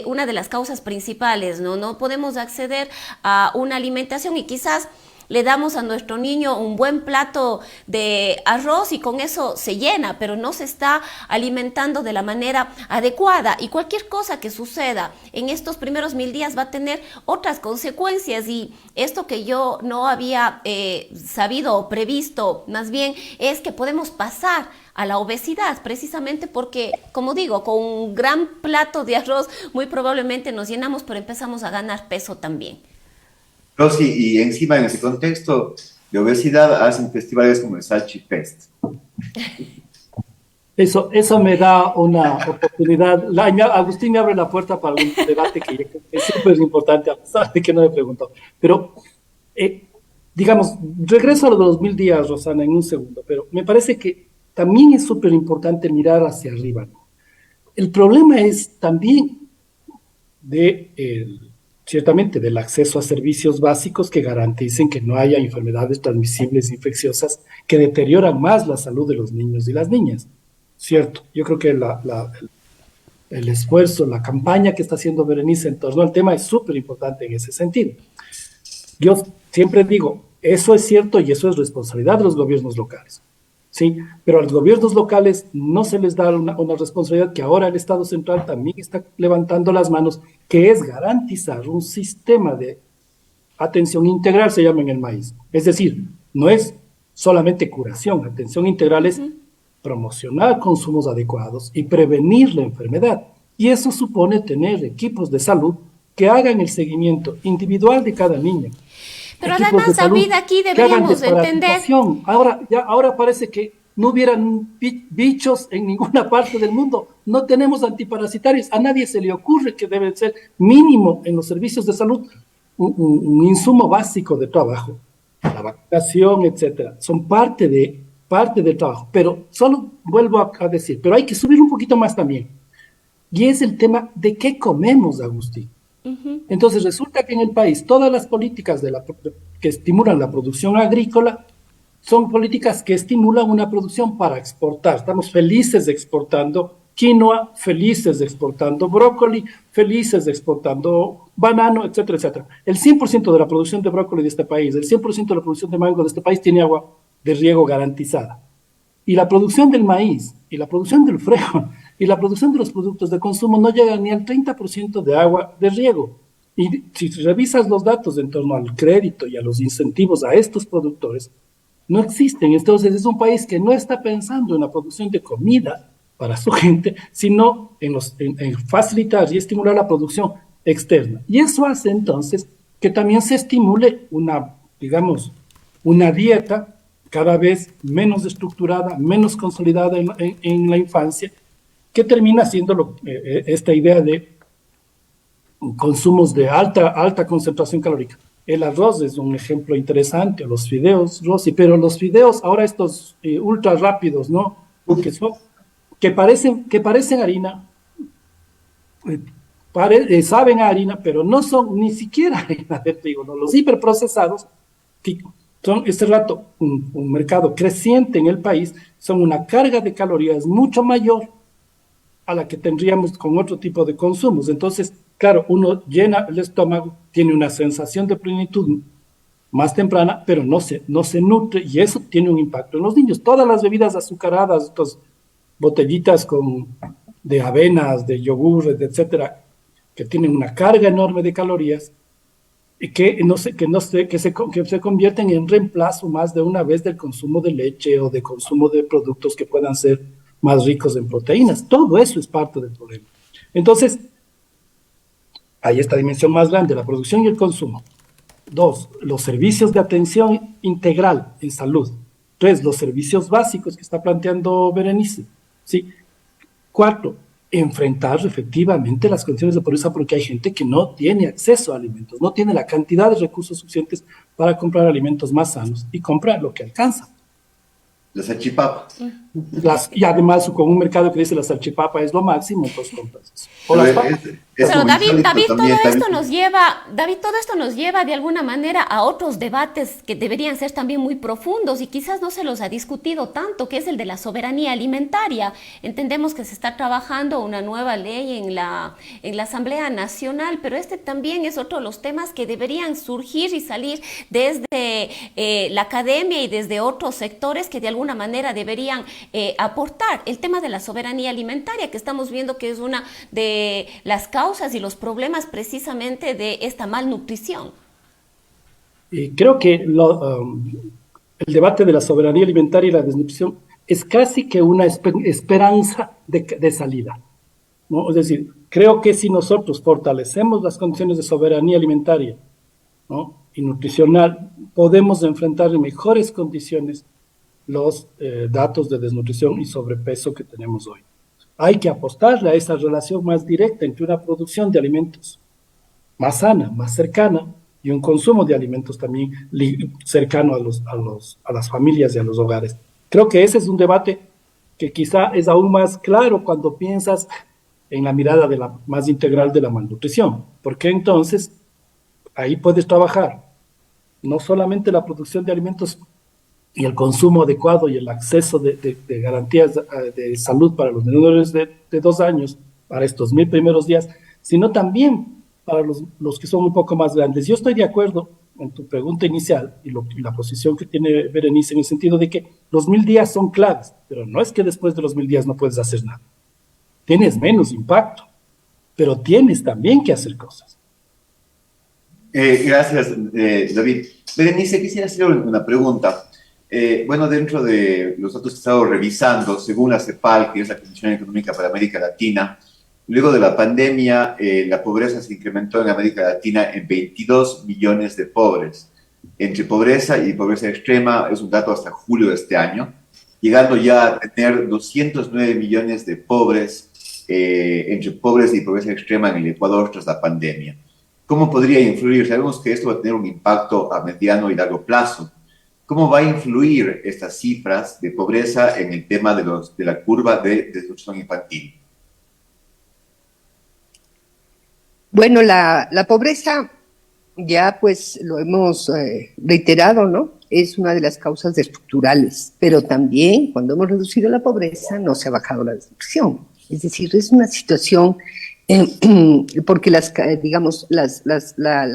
una de las causas principales, ¿no? No podemos acceder a una alimentación y quizás le damos a nuestro niño un buen plato de arroz y con eso se llena, pero no se está alimentando de la manera adecuada. Y cualquier cosa que suceda en estos primeros 1000 días va a tener otras consecuencias. Y esto que yo no había sabido o previsto, más bien, es que podemos pasar a la obesidad, precisamente porque, como digo, con un gran plato de arroz muy probablemente nos llenamos, pero empezamos a ganar peso también. Rosy, y encima en ese contexto de obesidad hacen festivales como el Salchifest. Eso me da una oportunidad. Agustín me abre la puerta para un debate que es súper importante, a pesar de que no me preguntó. Pero, digamos, regreso a lo de los 1000 días, Rosana, en un segundo, pero me parece que también es súper importante mirar hacia arriba, ¿no? El problema es también ciertamente del acceso a servicios básicos que garanticen que no haya enfermedades transmisibles infecciosas que deterioran más la salud de los niños y las niñas. Cierto, yo creo que el esfuerzo, la campaña que está haciendo Berenice en torno al tema es súper importante en ese sentido. Yo siempre digo, eso es cierto y eso es responsabilidad de los gobiernos locales. Sí, pero a los gobiernos locales no se les da una responsabilidad que ahora el Estado central también está levantando las manos, que es garantizar un sistema de atención integral, se llama en el maíz. Es decir, no es solamente curación, atención integral es promocionar consumos adecuados y prevenir la enfermedad. Y eso supone tener equipos de salud que hagan el seguimiento individual de cada niño. Pero además, David, aquí deberíamos entender... Ahora parece que no hubieran bichos en ninguna parte del mundo. No tenemos antiparasitarios. A nadie se le ocurre que debe ser mínimo en los servicios de salud un insumo básico de trabajo. La vacunación, etcétera, son parte del trabajo. Pero solo vuelvo a decir, pero hay que subir un poquito más también. Y es el tema de qué comemos, Agustín. Entonces resulta que en el país todas las políticas que estimulan la producción agrícola son políticas que estimulan una producción para exportar. Estamos felices de exportando quinoa, felices de exportando brócoli, felices de exportando banano, etcétera, etcétera. El 100% de la producción de brócoli de este país, el 100% de la producción de mango de este país tiene agua de riego garantizada. Y la producción del maíz, y la producción del frijol, y la producción de los productos de consumo no llega ni al 30% de agua de riego. Y si revisas los datos en torno al crédito y a los incentivos a estos productores, no existen. Entonces es un país que no está pensando en la producción de comida para su gente, sino en facilitar y estimular la producción externa. Y eso hace entonces que también se estimule una dieta cada vez menos estructurada, menos consolidada en la infancia, que termina siendo esta idea de consumos de alta concentración calórica. El arroz es un ejemplo interesante, los fideos, Rosy, pero los fideos, ahora estos ultra rápidos, ¿no? Que que parecen harina, saben a harina, pero no son ni siquiera harina de trigo, ¿no? Los hiperprocesados, que son este rato un mercado creciente en el país, son una carga de calorías mucho mayor a la que tendríamos con otro tipo de consumos. Entonces, claro, uno llena el estómago, tiene una sensación de plenitud más temprana, pero no se nutre, y eso tiene un impacto en los niños. Todas las bebidas azucaradas, estas botellitas de avenas, de yogures, etcétera, que tienen una carga enorme de calorías y que se convierten en reemplazo más de una vez del consumo de leche o de consumo de productos que puedan ser más ricos en proteínas. Todo eso es parte del problema. Entonces, hay esta dimensión más grande, la producción y el consumo. 2, los servicios de atención integral en salud. 3, los servicios básicos que está planteando Berenice. ¿Sí? 4, enfrentar efectivamente las condiciones de pobreza, porque hay gente que no tiene acceso a alimentos, no tiene la cantidad de recursos suficientes para comprar alimentos más sanos y comprar lo que alcanza. La salchipapa. Y además con un mercado que dice la salchipapa es lo máximo, entonces compras eso. O las papas. Pero David, todo esto nos lleva de alguna manera a otros debates que deberían ser también muy profundos y quizás no se los ha discutido tanto, que es el de la soberanía alimentaria. Entendemos que se está trabajando una nueva ley en la Asamblea Nacional, pero este también es otro de los temas que deberían surgir y salir desde la academia y desde otros sectores que de alguna manera deberían aportar. El tema de la soberanía alimentaria, que estamos viendo que es una de las causas y los problemas precisamente de esta malnutrición. Creo que el debate de la soberanía alimentaria y la desnutrición es casi que una esperanza de salida, ¿no? Es decir, creo que si nosotros fortalecemos las condiciones de soberanía alimentaria, ¿no?, y nutricional, podemos enfrentar en mejores condiciones los datos de desnutrición y sobrepeso que tenemos hoy. Hay que apostarle a esa relación más directa entre una producción de alimentos más sana, más cercana, y un consumo de alimentos también cercano a las familias y a los hogares. Creo que ese es un debate que quizá es aún más claro cuando piensas en la mirada más integral de la malnutrición, porque entonces ahí puedes trabajar no solamente la producción de alimentos y el consumo adecuado y el acceso de garantías de salud para los menores de 2 años, para estos 1000 primeros días, sino también para los que son un poco más grandes. Yo estoy de acuerdo en tu pregunta inicial y la posición que tiene Berenice en el sentido de que los 1000 días son claves, pero no es que después de los 1000 días no puedes hacer nada. Tienes menos impacto, pero tienes también que hacer cosas. Gracias, David. Berenice, quisiera hacer una pregunta. Bueno, dentro de los datos que he estado revisando, según la CEPAL, que es la Comisión Económica para América Latina, luego de la pandemia, la pobreza se incrementó en América Latina en 22 millones de pobres. Entre pobreza y pobreza extrema es un dato hasta julio de este año, llegando ya a tener 209 millones de pobres entre pobres y pobreza extrema en el Ecuador tras la pandemia. ¿Cómo podría influir? Sabemos que esto va a tener un impacto a mediano y largo plazo. ¿Cómo va a influir estas cifras de pobreza en el tema de la curva de desnutrición infantil? Bueno, la pobreza, ya pues lo hemos reiterado, ¿no? Es una de las causas estructurales, pero también cuando hemos reducido la pobreza no se ha bajado la desnutrición. Es decir, es una situación porque la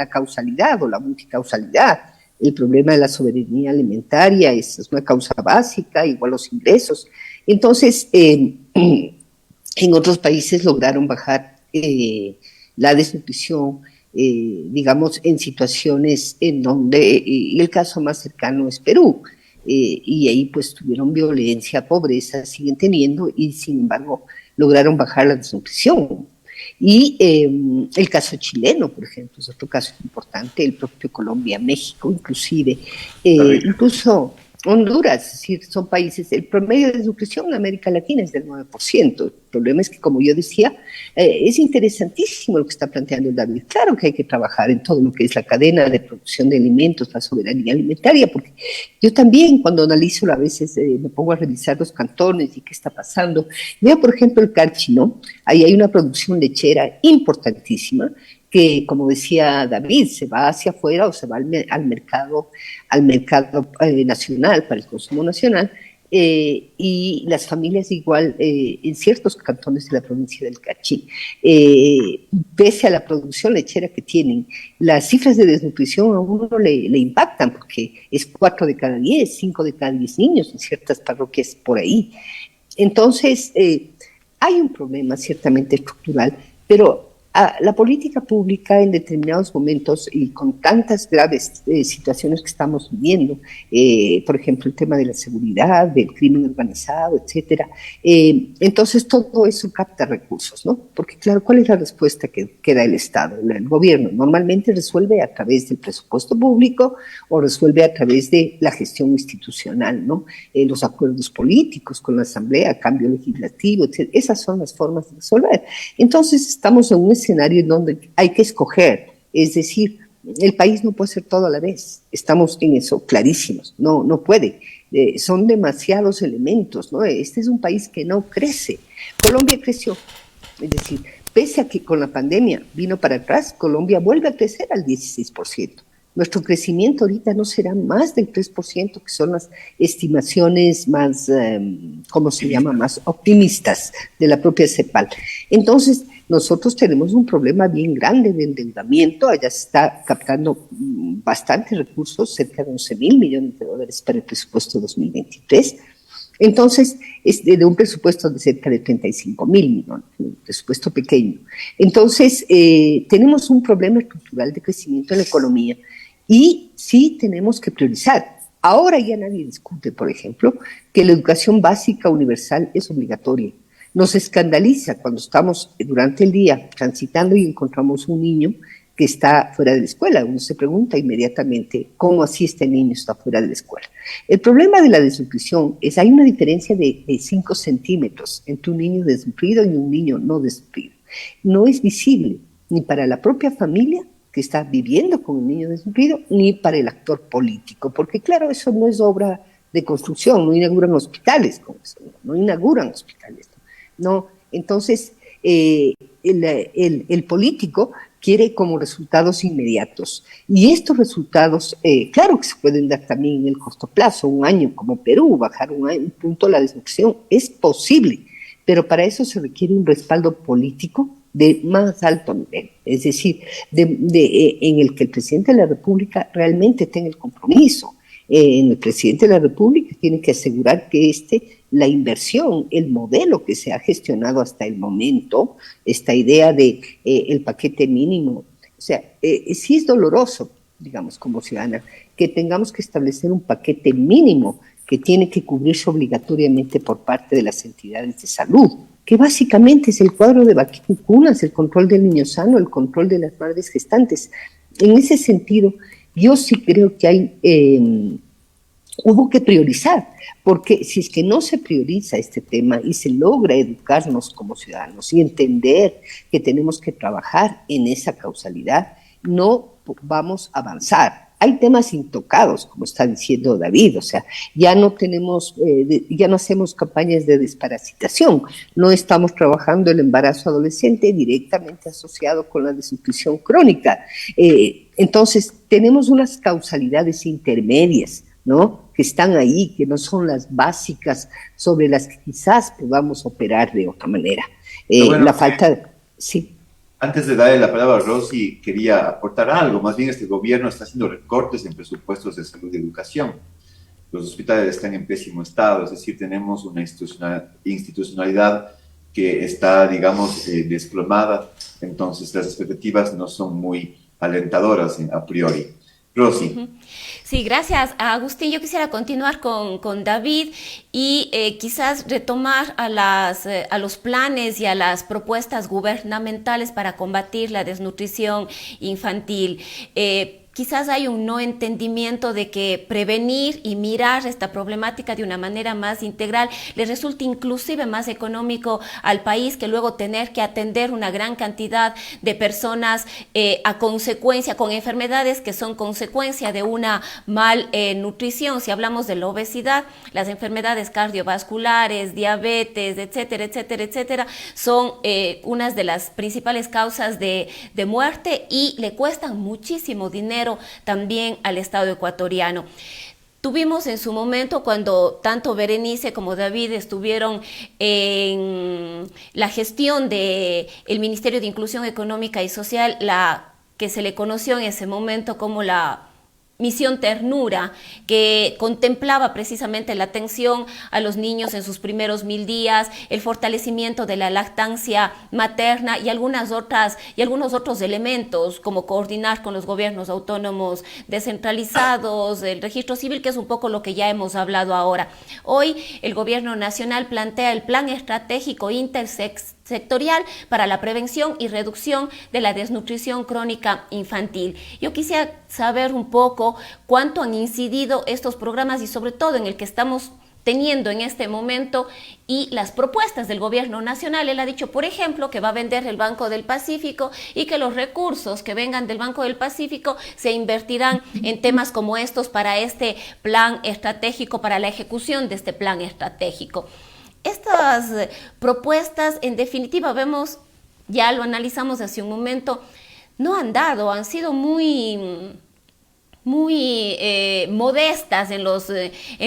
causalidad o la multicausalidad, el problema de la soberanía alimentaria es una causa básica, igual los ingresos. Entonces, en otros países lograron bajar la desnutrición, digamos, en situaciones en donde, y el caso más cercano es Perú, y ahí pues tuvieron violencia, pobreza, siguen teniendo, y sin embargo lograron bajar la desnutrición. Y el caso chileno, por ejemplo, es otro caso importante, el propio Colombia, México, inclusive, incluso Honduras, es decir, son países, el promedio de desnutrición en América Latina es del 9%. El problema es que, como yo decía, es interesantísimo lo que está planteando David. Claro que hay que trabajar en todo lo que es la cadena de producción de alimentos, la soberanía alimentaria, porque yo también cuando analizo a veces me pongo a revisar los cantones y qué está pasando. Veo, por ejemplo, el Carchi, ¿no? Ahí hay una producción lechera importantísima, que, como decía David, se va hacia afuera o se va al mercado nacional, para el consumo nacional, y las familias igual en ciertos cantones de la provincia del Carchi, pese a la producción lechera que tienen, las cifras de desnutrición a uno le impactan, porque es 4 de cada 10, 5 de cada 10 niños en ciertas parroquias por ahí. Entonces, hay un problema ciertamente estructural, pero la política pública en determinados momentos y con tantas graves situaciones que estamos viviendo, por ejemplo, el tema de la seguridad, del crimen organizado, etcétera, entonces todo eso capta recursos, ¿no? Porque claro, ¿cuál es la respuesta que da el Estado? El gobierno normalmente resuelve a través del presupuesto público o resuelve a través de la gestión institucional, ¿no? Los acuerdos políticos con la Asamblea, cambio legislativo, etcétera. Esas son las formas de resolver. Entonces estamos en un escenario en donde hay que escoger, es decir, el país no puede ser todo a la vez, estamos en eso clarísimos, no puede, son demasiados elementos, ¿no? Este es un país que no crece. Colombia creció, es decir, pese a que con la pandemia vino para atrás, Colombia vuelve a crecer al 16%. Nuestro crecimiento ahorita no será más del 3%, que son las estimaciones más, ¿cómo se llama?, más optimistas de la propia CEPAL. Entonces, nosotros tenemos un problema bien grande de endeudamiento. Allá se está captando bastantes recursos, cerca de 11.000 millones de dólares para el presupuesto 2023. Entonces, es de un presupuesto de cerca de 35.000 millones, un presupuesto pequeño. Entonces, tenemos un problema estructural de crecimiento en la economía y sí tenemos que priorizar. Ahora ya nadie discute, por ejemplo, que la educación básica universal es obligatoria. Nos escandaliza cuando estamos durante el día transitando y encontramos un niño que está fuera de la escuela. Uno se pregunta inmediatamente, ¿cómo así este niño está fuera de la escuela? El problema de la desnutrición es, hay una diferencia de 5 centímetros entre un niño desnutrido y un niño no desnutrido. No es visible ni para la propia familia que está viviendo con un niño desnutrido, ni para el actor político, porque claro, eso no es obra de construcción, no inauguran hospitales con eso, no inauguran hospitales, no. Entonces, el político quiere como resultados inmediatos. Y estos resultados, claro que se pueden dar también en el corto plazo, un año como Perú, bajar un punto la desnutrición, es posible, pero para eso se requiere un respaldo político de más alto nivel, es decir, en el que el presidente de la República realmente tenga el compromiso. El presidente de la República tiene que asegurar que la inversión, el modelo que se ha gestionado hasta el momento, esta idea de el paquete mínimo, o sea, sí es doloroso, digamos, como ciudadana, que tengamos que establecer un paquete mínimo que tiene que cubrirse obligatoriamente por parte de las entidades de salud, que básicamente es el cuadro de vacunas, el control del niño sano, el control de las madres gestantes. En ese sentido, yo sí creo que hubo que priorizar, porque si es que no se prioriza este tema y se logra educarnos como ciudadanos y entender que tenemos que trabajar en esa causalidad, no vamos a avanzar. Hay temas intocados, como está diciendo David, o sea, ya no hacemos campañas de desparasitación, no estamos trabajando el embarazo adolescente directamente asociado con la desnutrición crónica. Entonces, tenemos unas causalidades intermedias, ¿no?, que están ahí, que no son las básicas sobre las que quizás podamos operar de otra manera. Bueno, la falta, sí. Antes de darle la palabra a Rosy, quería aportar algo. Más bien, este gobierno está haciendo recortes en presupuestos de salud y educación. Los hospitales están en pésimo estado, es decir, tenemos una institucionalidad que está, digamos, desplomada. Entonces, las expectativas no son muy alentadoras a priori. Rosy. Sí, gracias, Agustín. Yo quisiera continuar con David y quizás retomar a los planes y a las propuestas gubernamentales para combatir la desnutrición infantil. quizás hay un no entendimiento de que prevenir y mirar esta problemática de una manera más integral le resulta inclusive más económico al país que luego tener que atender una gran cantidad de personas a consecuencia, con enfermedades que son consecuencia de una mal nutrición. Si hablamos de la obesidad, las enfermedades cardiovasculares, diabetes, etcétera, etcétera, etcétera, son unas de las principales causas de muerte y le cuestan muchísimo dinero también al Estado ecuatoriano. Tuvimos en su momento, cuando tanto Berenice como David estuvieron en la gestión del Ministerio de Inclusión Económica y Social, la que se le conoció en ese momento como la Misión Ternura, que contemplaba precisamente la atención a los niños en sus primeros 1000 días, el fortalecimiento de la lactancia materna y algunos otros elementos, como coordinar con los gobiernos autónomos descentralizados, el registro civil, que es un poco lo que ya hemos hablado ahora. Hoy el gobierno nacional plantea el Plan Estratégico Intersectorial para la prevención y reducción de la desnutrición crónica infantil. Yo quisiera saber un poco cuánto han incidido estos programas y sobre todo en el que estamos teniendo en este momento y las propuestas del gobierno nacional. Él ha dicho, por ejemplo, que va a vender el Banco del Pacífico y que los recursos que vengan del Banco del Pacífico se invertirán en temas como estos para este plan estratégico, para la ejecución de este plan estratégico. Estas propuestas, en definitiva, vemos, ya lo analizamos hace un momento, no han dado, han sido muy modestas en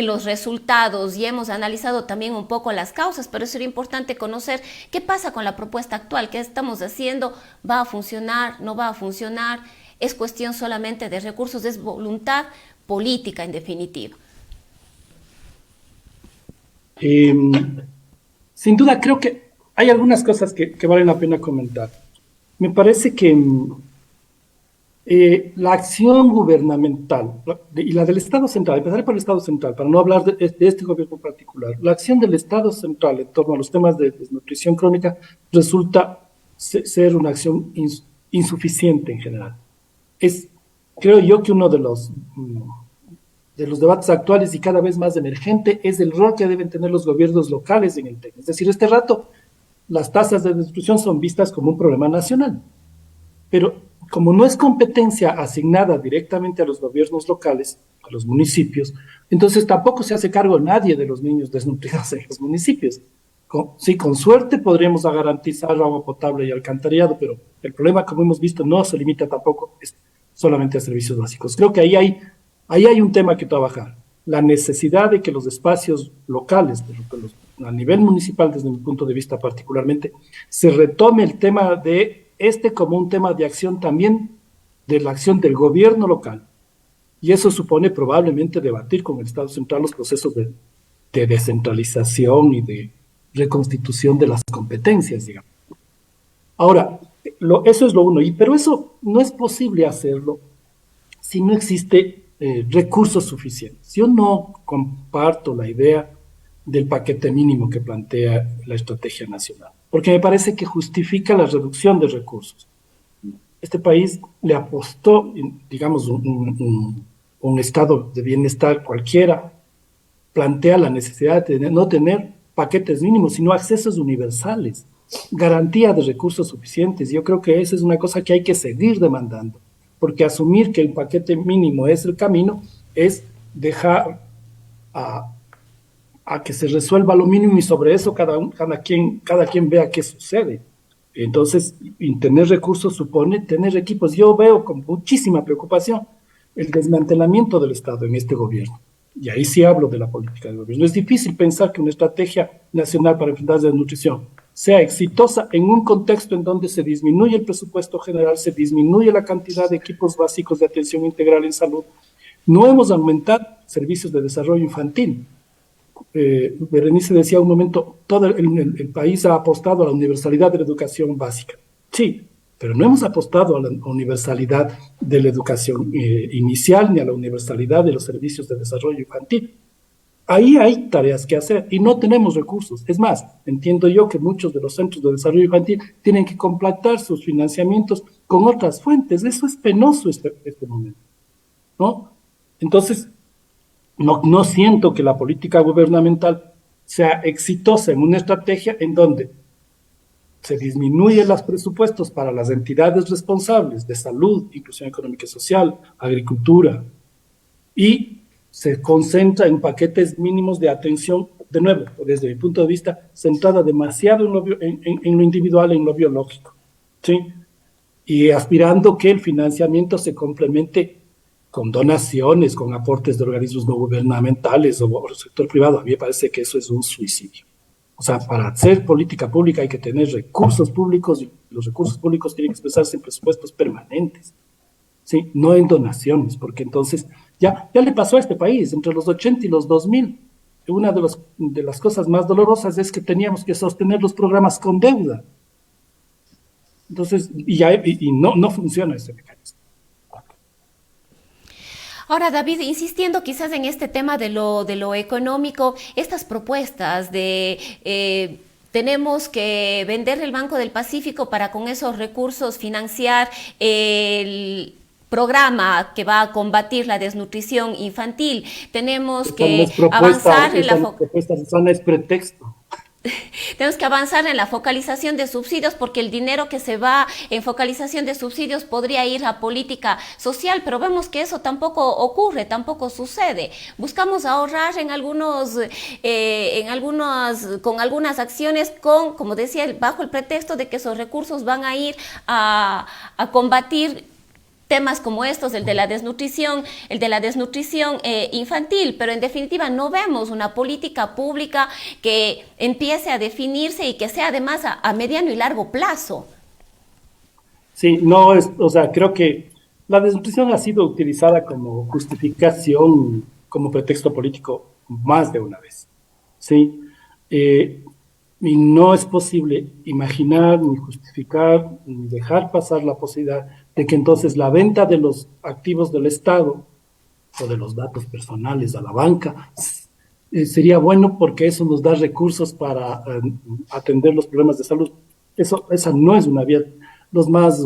los resultados, y hemos analizado también un poco las causas, pero sería importante conocer qué pasa con la propuesta actual, qué estamos haciendo, va a funcionar, no va a funcionar, es cuestión solamente de recursos, es voluntad política en definitiva. Sin duda, creo que hay algunas cosas que valen la pena comentar. Me parece que la acción gubernamental y la del Estado central, empezaré por el Estado central, para no hablar de este gobierno en particular, la acción del Estado central en torno a los temas de desnutrición crónica resulta ser una acción insuficiente en general. Creo yo que uno de los debates actuales y cada vez más emergente es el rol que deben tener los gobiernos locales en el tema. Es decir, este rato las tasas de desnutrición son vistas como un problema nacional, pero como no es competencia asignada directamente a los gobiernos locales, a los municipios, entonces tampoco se hace cargo nadie de los niños desnutridos en los municipios. Con suerte podríamos garantizar agua potable y alcantarillado, pero el problema, como hemos visto, no se limita tampoco solamente a servicios básicos. Creo que ahí hay un tema que trabajar. La necesidad de que los espacios locales, a nivel municipal, desde mi punto de vista particularmente, se retome el tema de como un tema de acción también, de la acción del gobierno local. Y eso supone probablemente debatir con el Estado central los procesos de descentralización y de reconstitución de las competencias, digamos. Ahora, eso es lo uno, pero eso no es posible hacerlo si no existe recursos suficientes. Yo no comparto la idea del paquete mínimo que plantea la estrategia nacional, porque me parece que justifica la reducción de recursos. Este país le apostó, digamos, un estado de bienestar cualquiera, plantea la necesidad de no tener paquetes mínimos, sino accesos universales, garantía de recursos suficientes. Yo creo que esa es una cosa que hay que seguir demandando, porque asumir que el paquete mínimo es el camino es dejar a que se resuelva lo mínimo y sobre eso cada quien vea qué sucede. Entonces, tener recursos supone tener equipos. Yo veo con muchísima preocupación el desmantelamiento del Estado en este gobierno. Y ahí sí hablo de la política del gobierno. Es difícil pensar que una estrategia nacional para enfrentar la desnutrición sea exitosa en un contexto en donde se disminuye el presupuesto general, se disminuye la cantidad de equipos básicos de atención integral en salud. No hemos aumentado servicios de desarrollo infantil. Berenice decía un momento, todo el país ha apostado a la universalidad de la educación básica. Sí, pero no hemos apostado a la universalidad de la educación inicial ni a la universalidad de los servicios de desarrollo infantil. Ahí hay tareas que hacer y no tenemos recursos. Es más, entiendo yo que muchos de los centros de desarrollo infantil tienen que completar sus financiamientos con otras fuentes. Eso es penoso este momento. ¿no? Entonces, no siento que la política gubernamental sea exitosa en una estrategia en donde se disminuyen los presupuestos para las entidades responsables de salud, inclusión económica y social, agricultura, y se concentra en paquetes mínimos de atención, de nuevo, desde mi punto de vista, centrada demasiado en lo individual, en lo biológico, ¿sí? Y aspirando que el financiamiento se complemente con donaciones, con aportes de organismos no gubernamentales o el sector privado. A mí me parece que eso es un suicidio. O sea, para hacer política pública hay que tener recursos públicos y los recursos públicos tienen que expresarse en presupuestos permanentes, ¿sí? No en donaciones, porque entonces ya le pasó a este país, entre los 80 y los 2000. Una de las cosas más dolorosas es que teníamos que sostener los programas con deuda. Entonces, y no funciona ese mecanismo. Ahora, David, insistiendo quizás en este tema de lo económico, estas propuestas de tenemos que vender el Banco del Pacífico para con esos recursos financiar el programa que va a combatir la desnutrición infantil. Tenemos que avanzar en la es pretexto. Tenemos que avanzar en la focalización de subsidios porque el dinero que se va en focalización de subsidios podría ir a política social, pero vemos que eso tampoco ocurre, tampoco sucede. Buscamos ahorrar con algunas acciones como decía, bajo el pretexto de que esos recursos van a ir a combatir temas como estos, el de la desnutrición infantil, pero en definitiva no vemos una política pública que empiece a definirse y que sea además a mediano y largo plazo. Sí, creo que la desnutrición ha sido utilizada como justificación, como pretexto político más de una vez, ¿sí? Y no es posible imaginar, ni justificar, ni dejar pasar la posibilidad de que entonces la venta de los activos del Estado o de los datos personales a la banca sería bueno porque eso nos da recursos para atender los problemas de salud. Esa no es una vía. Los más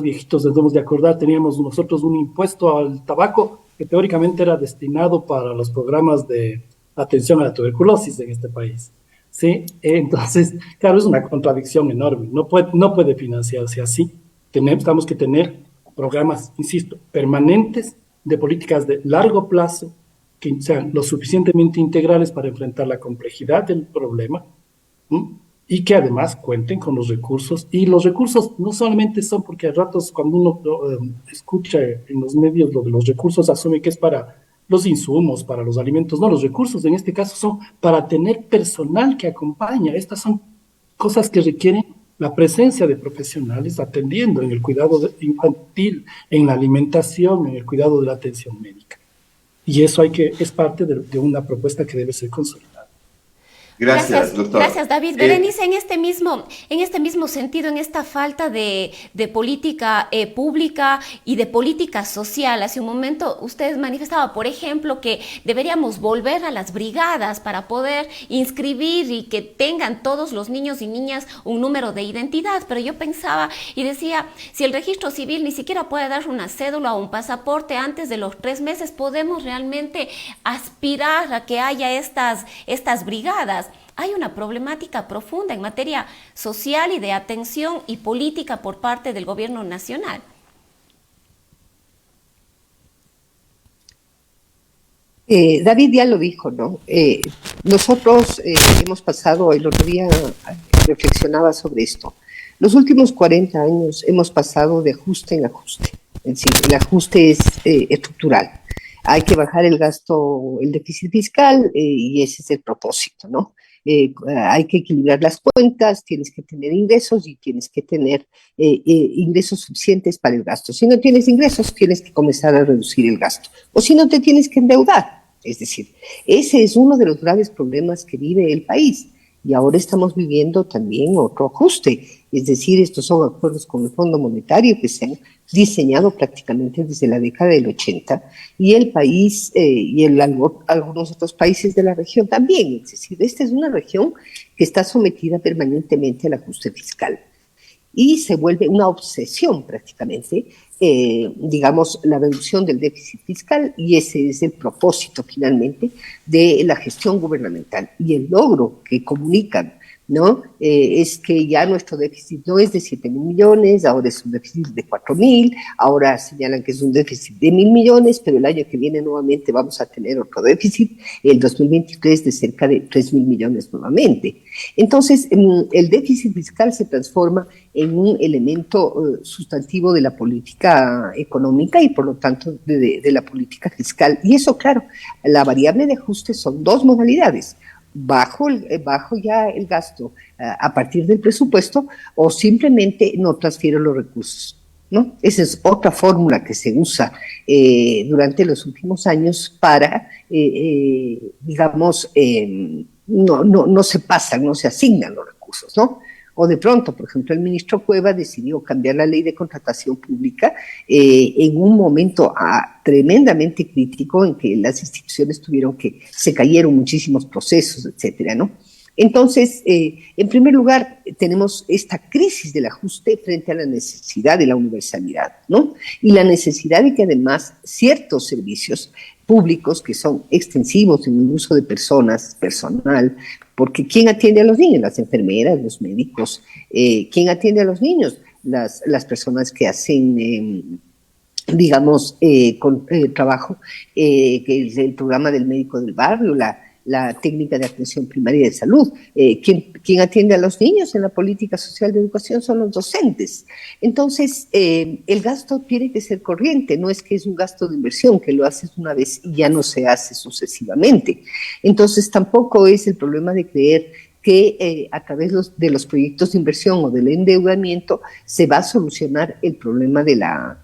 viejitos debemos de acordar, teníamos nosotros un impuesto al tabaco que teóricamente era destinado para los programas de atención a la tuberculosis en este país. Sí, entonces, claro, es una contradicción enorme. No puede financiarse así. Tenemos que tener programas, insisto, permanentes de políticas de largo plazo que sean lo suficientemente integrales para enfrentar la complejidad del problema, ¿sí? Y que además cuenten con los recursos. Y los recursos no solamente son porque a ratos cuando uno escucha en los medios lo de los recursos asume que es para los insumos, para los alimentos. No, los recursos en este caso son para tener personal que acompaña. Estas son cosas que requieren la presencia de profesionales atendiendo en el cuidado infantil, en la alimentación, en el cuidado de la atención médica. Y eso es parte de una propuesta que debe ser consolidada. Gracias, doctor. Gracias, David. Berenice, en este mismo sentido, en esta falta de política pública y de política social, hace un momento usted manifestaba, por ejemplo, que deberíamos volver a las brigadas para poder inscribir y que tengan todos los niños y niñas un número de identidad, pero yo pensaba y decía, si el registro civil ni siquiera puede dar una cédula o un pasaporte antes de los 3 meses, ¿podemos realmente aspirar a que haya estas brigadas? Hay una problemática profunda en materia social y de atención y política por parte del gobierno nacional. David ya lo dijo, ¿no? Nosotros hemos pasado, el otro día reflexionaba sobre esto, los últimos 40 años hemos pasado de ajuste en ajuste, es decir, el ajuste es estructural. Hay que bajar el gasto, el déficit fiscal y ese es el propósito, ¿no? Hay que equilibrar las cuentas, tienes que tener ingresos y tienes que tener ingresos suficientes para el gasto. Si no tienes ingresos, tienes que comenzar a reducir el gasto. O si no, te tienes que endeudar. Es decir, ese es uno de los graves problemas que vive el país. Y ahora estamos viviendo también otro ajuste. Es decir, estos son acuerdos con el Fondo Monetario que se han diseñado prácticamente desde la década del 80 y el país algunos otros países de la región también. Es decir, esta es una región que está sometida permanentemente al ajuste fiscal. y se vuelve una obsesión prácticamente, digamos, la reducción del déficit fiscal, y ese es el propósito finalmente de la gestión gubernamental. Y el logro que comunican, ¿no? Es que ya nuestro déficit no es de 7.000 millones, ahora es un déficit de 4.000, ahora señalan que es un déficit de 1.000 millones, pero el año que viene nuevamente vamos a tener otro déficit, el 2023 de cerca de 3.000 millones nuevamente. Entonces, el déficit fiscal se transforma en un elemento sustantivo de la política económica y por lo tanto de la política fiscal. Y eso, claro, la variable de ajuste son dos modalidades: bajo ya el gasto a partir del presupuesto, o simplemente no transfiero los recursos, ¿no? Esa es otra fórmula que se usa durante los últimos años para, digamos, no se pasan, no se asignan los recursos, ¿no? O de pronto, por ejemplo, el ministro Cueva decidió cambiar la ley de contratación pública en un momento tremendamente crítico en que las instituciones se cayeron muchísimos procesos, etcétera, ¿no? Entonces, en primer lugar, tenemos esta crisis del ajuste frente a la necesidad de la universalidad, ¿no? Y la necesidad de que además ciertos servicios públicos que son extensivos en el uso de personal, porque ¿quién atiende a los niños? Las enfermeras, los médicos. ¿Quién atiende a los niños? Las personas que hacen, digamos, trabajo, que es el programa del médico del barrio, la técnica de atención primaria de salud. ¿Quién atiende a los niños en la política social de educación? Son los docentes. Entonces, el gasto tiene que ser corriente, no es que es un gasto de inversión, que lo haces una vez y ya no se hace sucesivamente. Entonces, tampoco es el problema de creer que a través de los proyectos de inversión o del endeudamiento se va a solucionar el problema de la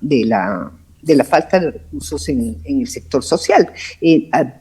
falta de recursos en el sector social.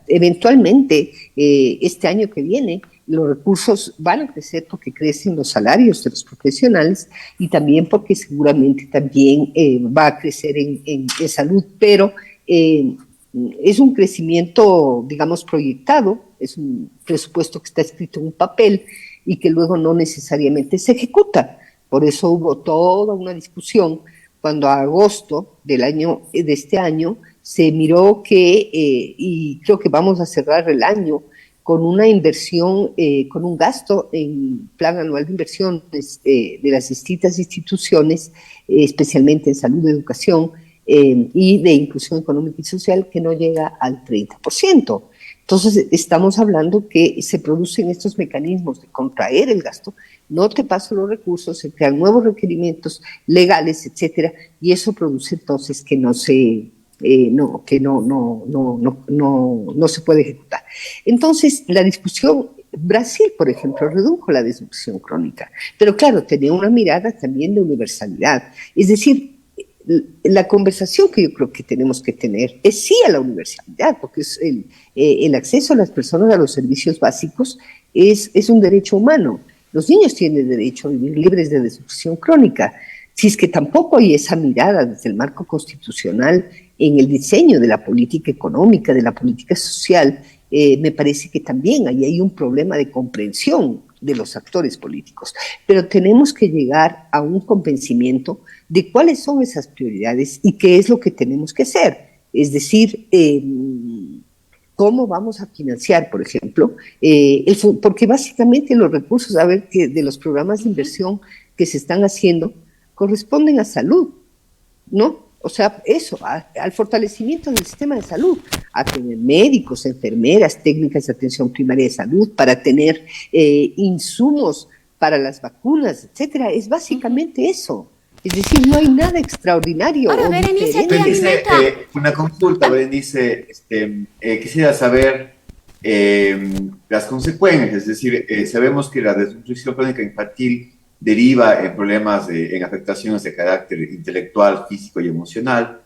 Eventualmente, este año que viene, los recursos van a crecer porque crecen los salarios de los profesionales y también porque seguramente también va a crecer en salud, pero es un crecimiento, digamos, proyectado, es un presupuesto que está escrito en un papel y que luego no necesariamente se ejecuta. Por eso hubo toda una discusión cuando a agosto de este año se miró que, y creo que vamos a cerrar el año con una inversión, con un gasto en plan anual de inversiones de las distintas instituciones, especialmente en salud, educación y de inclusión económica y social, que no llega al 30%. Entonces, estamos hablando que se producen estos mecanismos de contraer el gasto, no te paso los recursos, se crean nuevos requerimientos legales, etcétera, y eso produce entonces que no se puede ejecutar. Entonces, la discusión, Brasil, por ejemplo, redujo la desnutrición crónica, pero claro, tenía una mirada también de universalidad, es decir, la conversación que yo creo que tenemos que tener es sí a la universalidad, porque es el acceso a las personas a los servicios básicos es un derecho humano. Los niños tienen derecho a vivir libres de desnutrición crónica. Si es que tampoco hay esa mirada desde el marco constitucional en el diseño de la política económica, de la política social, me parece que también ahí hay un problema de comprensión de los actores políticos. Pero tenemos que llegar a un convencimiento de cuáles son esas prioridades y qué es lo que tenemos que hacer. Es decir, cómo vamos a financiar, por ejemplo, porque básicamente los recursos, que de los programas de inversión que se están haciendo corresponden a salud, ¿no? O sea, eso, al fortalecimiento del sistema de salud, a tener médicos, enfermeras, técnicas de atención primaria de salud, para tener insumos para las vacunas, etcétera. Es básicamente eso. Es decir, no hay nada extraordinario. Ahora, Berenice, una consulta, Berenice, quisiera saber las consecuencias, es decir, sabemos que la desnutrición crónica infantil deriva en problemas, en afectaciones de carácter intelectual, físico y emocional,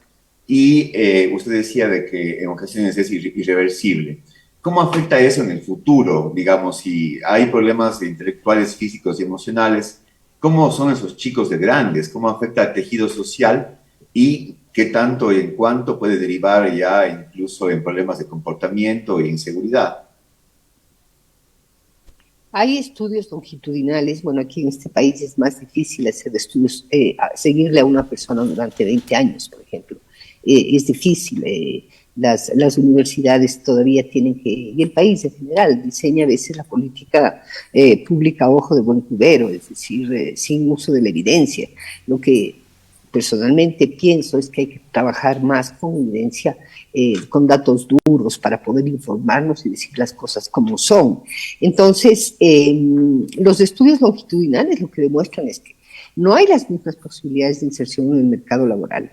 y usted decía de que en ocasiones es irreversible. ¿Cómo afecta eso en el futuro? Digamos, si hay problemas intelectuales, físicos y emocionales, ¿cómo son esos chicos de grandes? ¿Cómo afecta al tejido social? ¿Y qué tanto y en cuánto puede derivar ya incluso en problemas de comportamiento e inseguridad? Hay estudios longitudinales, bueno, aquí en este país es más difícil hacer estudios, seguirle a una persona durante 20 años, por ejemplo. Es difícil, las universidades todavía tienen que, y el país en general, diseña a veces la política pública a ojo de buen cubero, es decir, sin uso de la evidencia. Lo que personalmente pienso es que hay que trabajar más con evidencia, con datos duros para poder informarnos y decir las cosas como son. Entonces, los estudios longitudinales lo que demuestran es que no hay las mismas posibilidades de inserción en el mercado laboral.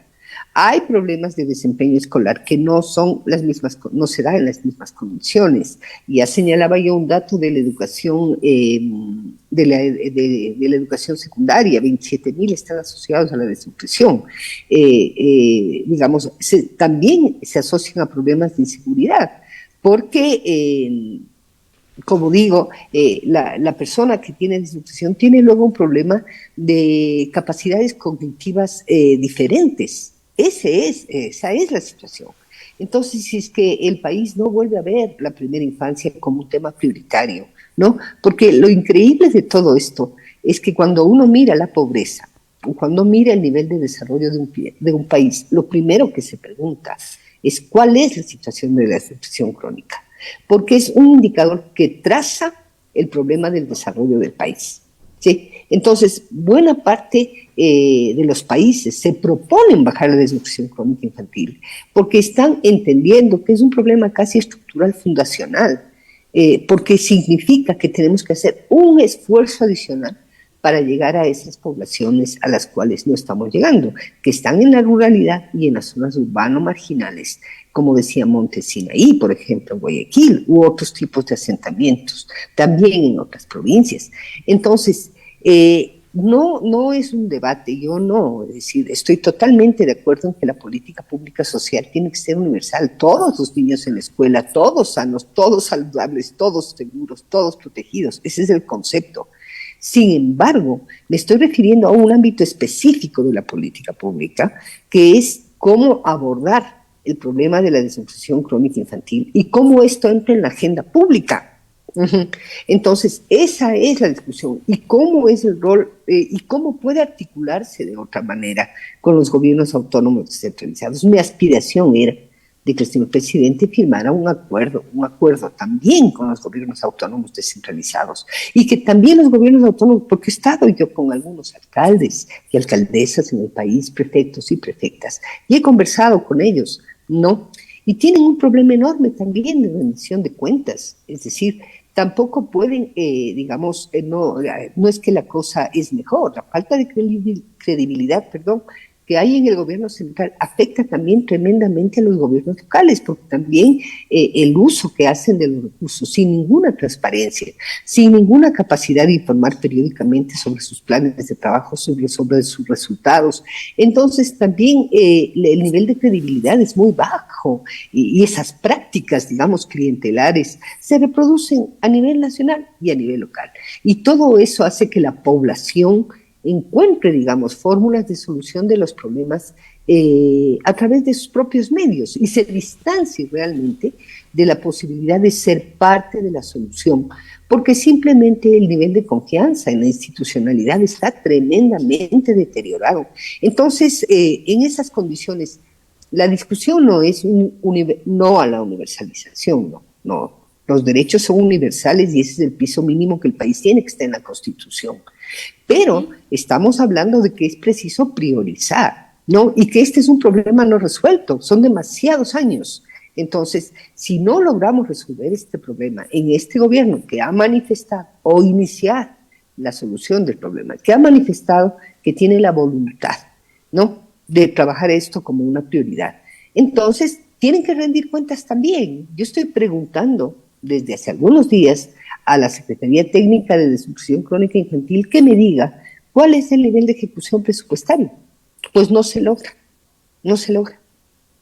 Hay problemas de desempeño escolar que no son las mismas, no se dan en las mismas condiciones. Ya señalaba yo un dato de la educación, de la educación secundaria, 27.000 están asociados a la desnutrición. Digamos, también se asocian a problemas de inseguridad, porque como digo, la persona que tiene desnutrición tiene luego un problema de capacidades cognitivas diferentes. Esa es la situación. Entonces, si es que el país no vuelve a ver la primera infancia como un tema prioritario, ¿no? Porque lo increíble de todo esto es que cuando uno mira la pobreza, o cuando mira el nivel de desarrollo de un país, lo primero que se pregunta es cuál es la situación de la desnutrición crónica, porque es un indicador que traza el problema del desarrollo del país. ¿Sí? Entonces, buena parte de los países se proponen bajar la desnutrición crónica infantil porque están entendiendo que es un problema casi estructural fundacional, porque significa que tenemos que hacer un esfuerzo adicional para llegar a esas poblaciones a las cuales no estamos llegando, que están en la ruralidad y en las zonas urbano-marginales, como decía Montesinaí, por ejemplo, en Guayaquil, u otros tipos de asentamientos, también en otras provincias. Entonces, no es un debate, yo no, es decir, estoy totalmente de acuerdo en que la política pública social tiene que ser universal, todos los niños en la escuela, todos sanos, todos saludables, todos seguros, todos protegidos, ese es el concepto. Sin embargo, me estoy refiriendo a un ámbito específico de la política pública, que es cómo abordar el problema de la desnutrición crónica infantil y cómo esto entra en la agenda pública. Entonces, esa es la discusión. ¿Y cómo es el rol y cómo puede articularse de otra manera con los gobiernos autónomos descentralizados? Mi aspiración era de que el señor presidente firmara un acuerdo también con los gobiernos autónomos descentralizados y que también los gobiernos autónomos, porque he estado yo con algunos alcaldes y alcaldesas en el país, prefectos y prefectas, y he conversado con ellos, ¿no? Y tienen un problema enorme también de rendición de cuentas, es decir, tampoco pueden, no es que la cosa es mejor, la falta de credibilidad, que hay en el gobierno central afecta también tremendamente a los gobiernos locales, porque también el uso que hacen de los recursos sin ninguna transparencia, sin ninguna capacidad de informar periódicamente sobre sus planes de trabajo, sobre sus resultados. Entonces también el nivel de credibilidad es muy bajo y esas prácticas, digamos, clientelares se reproducen a nivel nacional y a nivel local. Y todo eso hace que la población encuentre, digamos, fórmulas de solución de los problemas a través de sus propios medios y se distancie realmente de la posibilidad de ser parte de la solución, porque simplemente el nivel de confianza en la institucionalidad está tremendamente deteriorado. Entonces, en esas condiciones, la discusión no es no a la universalización, no. Los derechos son universales y ese es el piso mínimo que el país tiene, que está en la Constitución. Pero estamos hablando de que es preciso priorizar, ¿no? Y que este es un problema no resuelto, son demasiados años. Entonces, si no logramos resolver este problema en este gobierno que ha manifestado o iniciar la solución del problema, que ha manifestado que tiene la voluntad, ¿no?, de trabajar esto como una prioridad, entonces tienen que rendir cuentas también. Yo estoy preguntando desde hace algunos días a la Secretaría Técnica de Desnutrición Crónica Infantil que me diga cuál es el nivel de ejecución presupuestario. Pues no se logra.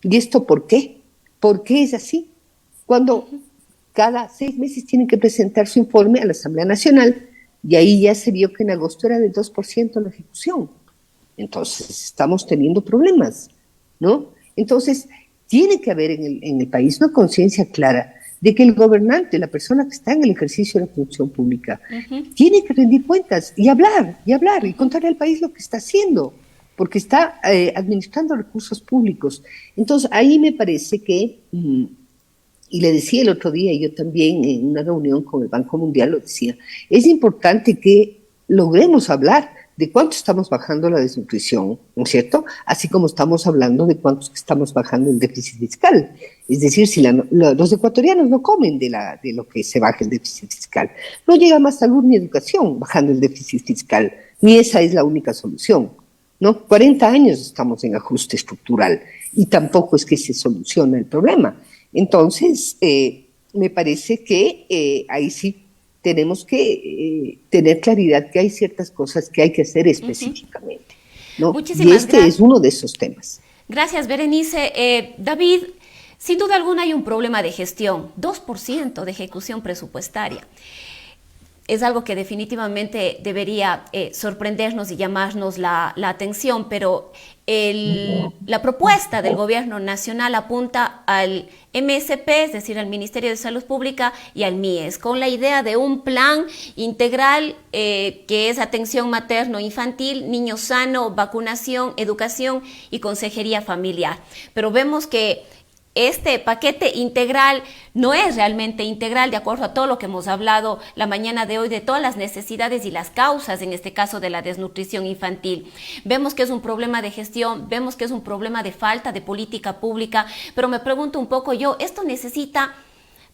¿Y esto por qué? ¿Por qué es así? Cuando cada 6 meses tienen que presentar su informe a la Asamblea Nacional y ahí ya se vio que en agosto era del 2% la ejecución. Entonces estamos teniendo problemas, ¿no? Entonces tiene que haber en el país una conciencia clara de que el gobernante, la persona que está en el ejercicio de la función pública, tiene que rendir cuentas y hablar, y contarle al país lo que está haciendo, porque está administrando recursos públicos. Entonces, ahí me parece que, y le decía el otro día, yo también en una reunión con el Banco Mundial lo decía, es importante que logremos hablar de cuánto estamos bajando la desnutrición, ¿no es cierto? Así como estamos hablando de cuánto estamos bajando el déficit fiscal. Es decir, si los ecuatorianos no comen de lo que se baja el déficit fiscal, no llega más salud ni educación bajando el déficit fiscal, ni esa es la única solución, ¿no? 40 años estamos en ajuste estructural y tampoco es que se soluciona el problema. Entonces, me parece que ahí sí tenemos que tener claridad que hay ciertas cosas que hay que hacer específicamente, ¿no? Muchísimas y este es uno de esos temas. Gracias, Berenice. David, sin duda alguna hay un problema de gestión, 2% de ejecución presupuestaria. Es algo que definitivamente debería sorprendernos y llamarnos la atención, pero la propuesta del gobierno nacional apunta al MSP, es decir, al Ministerio de Salud Pública y al MIES, con la idea de un plan integral que es atención materno-infantil, niño sano, vacunación, educación y consejería familiar. Pero vemos que este paquete integral no es realmente integral, de acuerdo a todo lo que hemos hablado la mañana de hoy, de todas las necesidades y las causas, en este caso de la desnutrición infantil. Vemos que es un problema de gestión, vemos que es un problema de falta de política pública, pero me pregunto un poco yo, ¿esto necesita,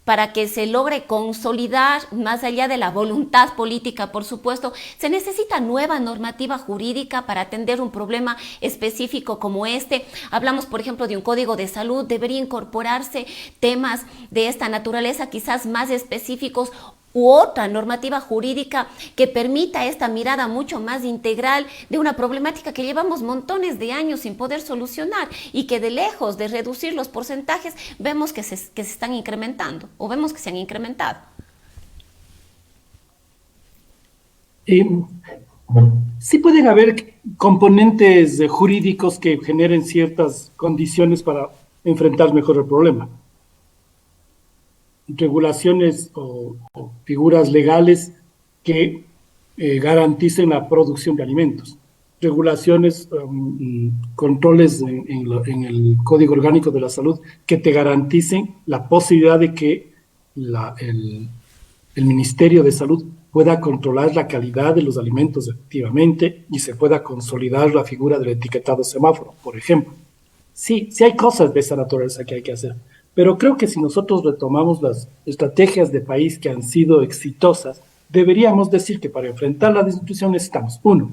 para que se logre consolidar, más allá de la voluntad política, por supuesto, se necesita nueva normativa jurídica para atender un problema específico como este? Hablamos, por ejemplo, de un código de salud, debería incorporarse temas de esta naturaleza, quizás más específicos, u otra normativa jurídica que permita esta mirada mucho más integral de una problemática que llevamos montones de años sin poder solucionar y que, de lejos de reducir los porcentajes, vemos que se están incrementando, o vemos que se han incrementado. Sí pueden haber componentes jurídicos que generen ciertas condiciones para enfrentar mejor el problema. Regulaciones o figuras legales que garanticen la producción de alimentos. Regulaciones, controles en el Código Orgánico de la Salud que te garanticen la posibilidad de que el Ministerio de Salud pueda controlar la calidad de los alimentos efectivamente y se pueda consolidar la figura del etiquetado semáforo, por ejemplo. Sí hay cosas de esa naturaleza que hay que hacer. Pero creo que si nosotros retomamos las estrategias de país que han sido exitosas, deberíamos decir que para enfrentar la desnutrición necesitamos, uno,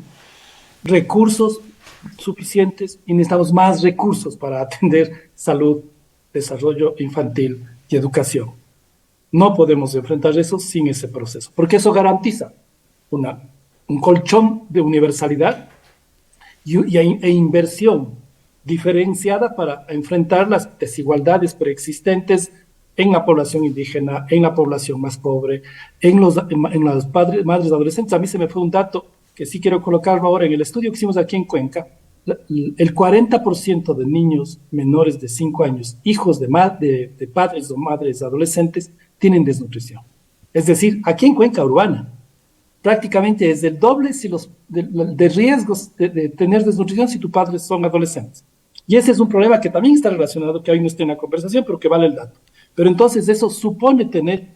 recursos suficientes y necesitamos más recursos para atender salud, desarrollo infantil y educación. No podemos enfrentar eso sin ese proceso, porque eso garantiza un colchón de universalidad e inversión diferenciada para enfrentar las desigualdades preexistentes en la población indígena, en la población más pobre, en las madres adolescentes. A mí se me fue un dato que sí quiero colocarlo ahora. En el estudio que hicimos aquí en Cuenca, el 40% de niños menores de 5 años, hijos de padres o madres adolescentes, tienen desnutrición. Es decir, aquí en Cuenca urbana, prácticamente es el doble de riesgos de tener desnutrición si tus padres son adolescentes. Y ese es un problema que también está relacionado, que hoy no está en la conversación, pero que vale el dato. Pero entonces eso supone tener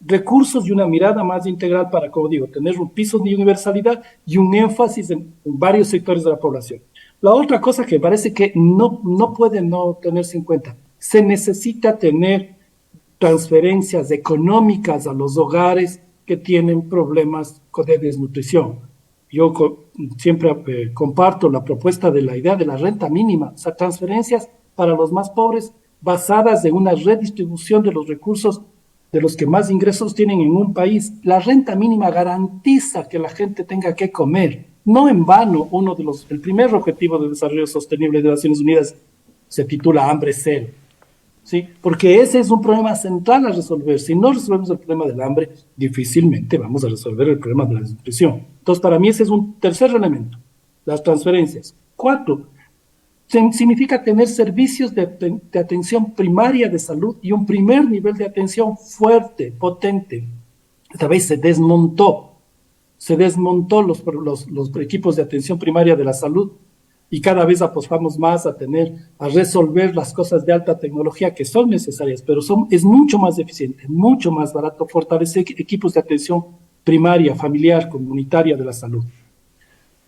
recursos y una mirada más integral para, como digo, tener un piso de universalidad y un énfasis en varios sectores de la población. La otra cosa que parece que no puede no tenerse en cuenta, se necesita tener transferencias económicas a los hogares que tienen problemas de desnutrición. Yo siempre comparto la propuesta de la idea de la renta mínima, o sea, transferencias para los más pobres basadas en una redistribución de los recursos de los que más ingresos tienen en un país. La renta mínima garantiza que la gente tenga que comer. No en vano, el primer objetivo de desarrollo sostenible de las Naciones Unidas se titula hambre cero. ¿Sí? Porque ese es un problema central a resolver. Si no resolvemos el problema del hambre, difícilmente vamos a resolver el problema de la desnutrición. Entonces, para mí ese es un tercer elemento, las transferencias. 4, significa tener servicios de atención primaria de salud y un primer nivel de atención fuerte, potente. Esta vez se desmontó los equipos de atención primaria de la salud y cada vez apostamos más a resolver las cosas de alta tecnología que son necesarias, pero es mucho más eficiente, mucho más barato fortalecer equipos de atención primaria, familiar, comunitaria de la salud.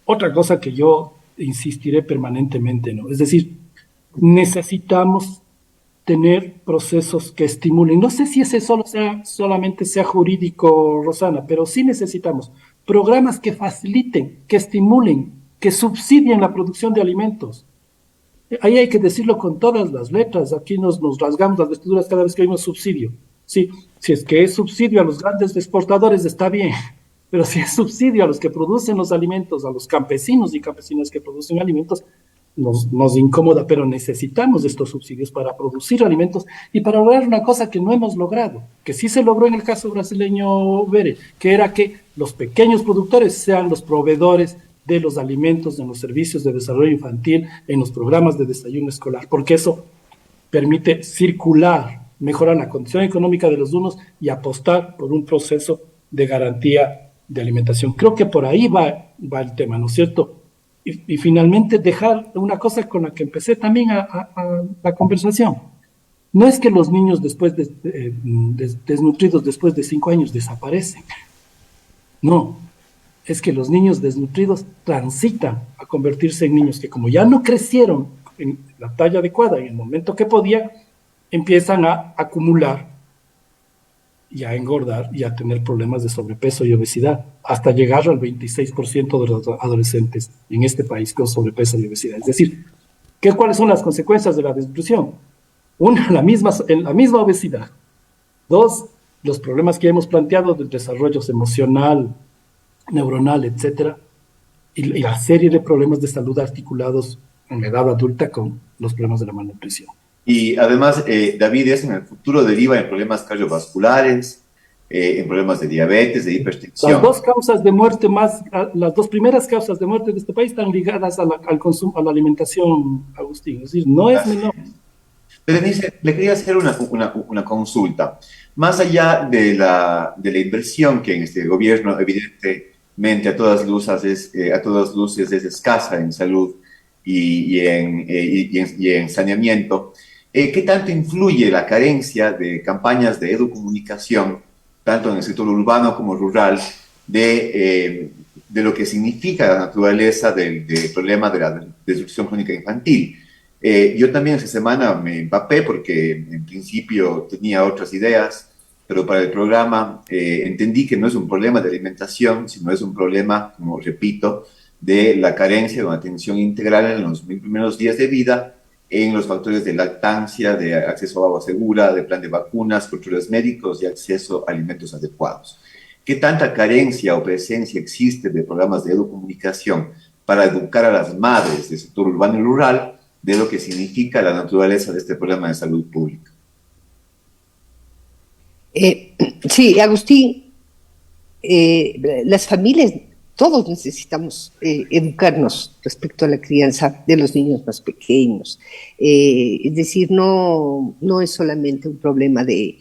Otra cosa que yo insistiré permanentemente, ¿no? Es decir, necesitamos tener procesos que estimulen. No sé si ese solamente sea jurídico, Rosana, pero sí necesitamos programas que faciliten, que estimulen, que subsidien la producción de alimentos. Ahí hay que decirlo con todas las letras. Aquí nos rasgamos las vestiduras cada vez que hay un subsidio. Sí, si es que es subsidio a los grandes exportadores, está bien. Pero si es subsidio a los que producen los alimentos, a los campesinos y campesinas que producen alimentos, nos incomoda, pero necesitamos estos subsidios para producir alimentos y para lograr una cosa que no hemos logrado, que sí se logró en el caso brasileño Bere, que era que los pequeños productores sean los proveedores de los alimentos, en los servicios de desarrollo infantil, en los programas de desayuno escolar, porque eso permite circular, mejorar la condición económica de los unos y apostar por un proceso de garantía de alimentación. Creo que por ahí va el tema, ¿no es cierto? Y finalmente dejar una cosa con la que empecé también a la conversación. No es que los niños desnutridos después de 5 años desaparecen. No, es que los niños desnutridos transitan a convertirse en niños que como ya no crecieron en la talla adecuada en el momento que podía, empiezan a acumular y a engordar y a tener problemas de sobrepeso y obesidad, hasta llegar al 26% de los adolescentes en este país con sobrepeso y obesidad. Es decir, ¿cuáles son las consecuencias de la desnutrición? Una, la misma obesidad. Dos, los problemas que hemos planteado del desarrollo emocional, neuronal, etcétera, y la serie de problemas de salud articulados en la edad adulta con los problemas de la malnutrición. Y además, David, eso en el futuro deriva en problemas cardiovasculares, en problemas de diabetes, de hipertensión. Las dos causas de muerte las dos primeras causas de muerte de este país están ligadas al consumo, a la alimentación, Agustín. Es decir, no es menor. Berenice, le quería hacer una consulta. Más allá de la inversión que en este gobierno, evidentemente, a todas luces es escasa en salud y en saneamiento, ¿qué tanto influye la carencia de campañas de educomunicación, tanto en el sector urbano como rural, de lo que significa la naturaleza del problema de la desnutrición crónica infantil? Yo también esta semana me empapé porque en principio tenía otras ideas, pero para el programa entendí que no es un problema de alimentación, sino es un problema, como repito, de la carencia de una atención integral en los primeros días de vida, en los factores de lactancia, de acceso a agua segura, de plan de vacunas, controles médicos y acceso a alimentos adecuados. ¿Qué tanta carencia o presencia existe de programas de educomunicación para educar a las madres del sector urbano y rural de lo que significa la naturaleza de este problema de salud pública? Sí, Agustín, las familias, todos necesitamos educarnos respecto a la crianza de los niños más pequeños. Es decir, no es solamente un problema de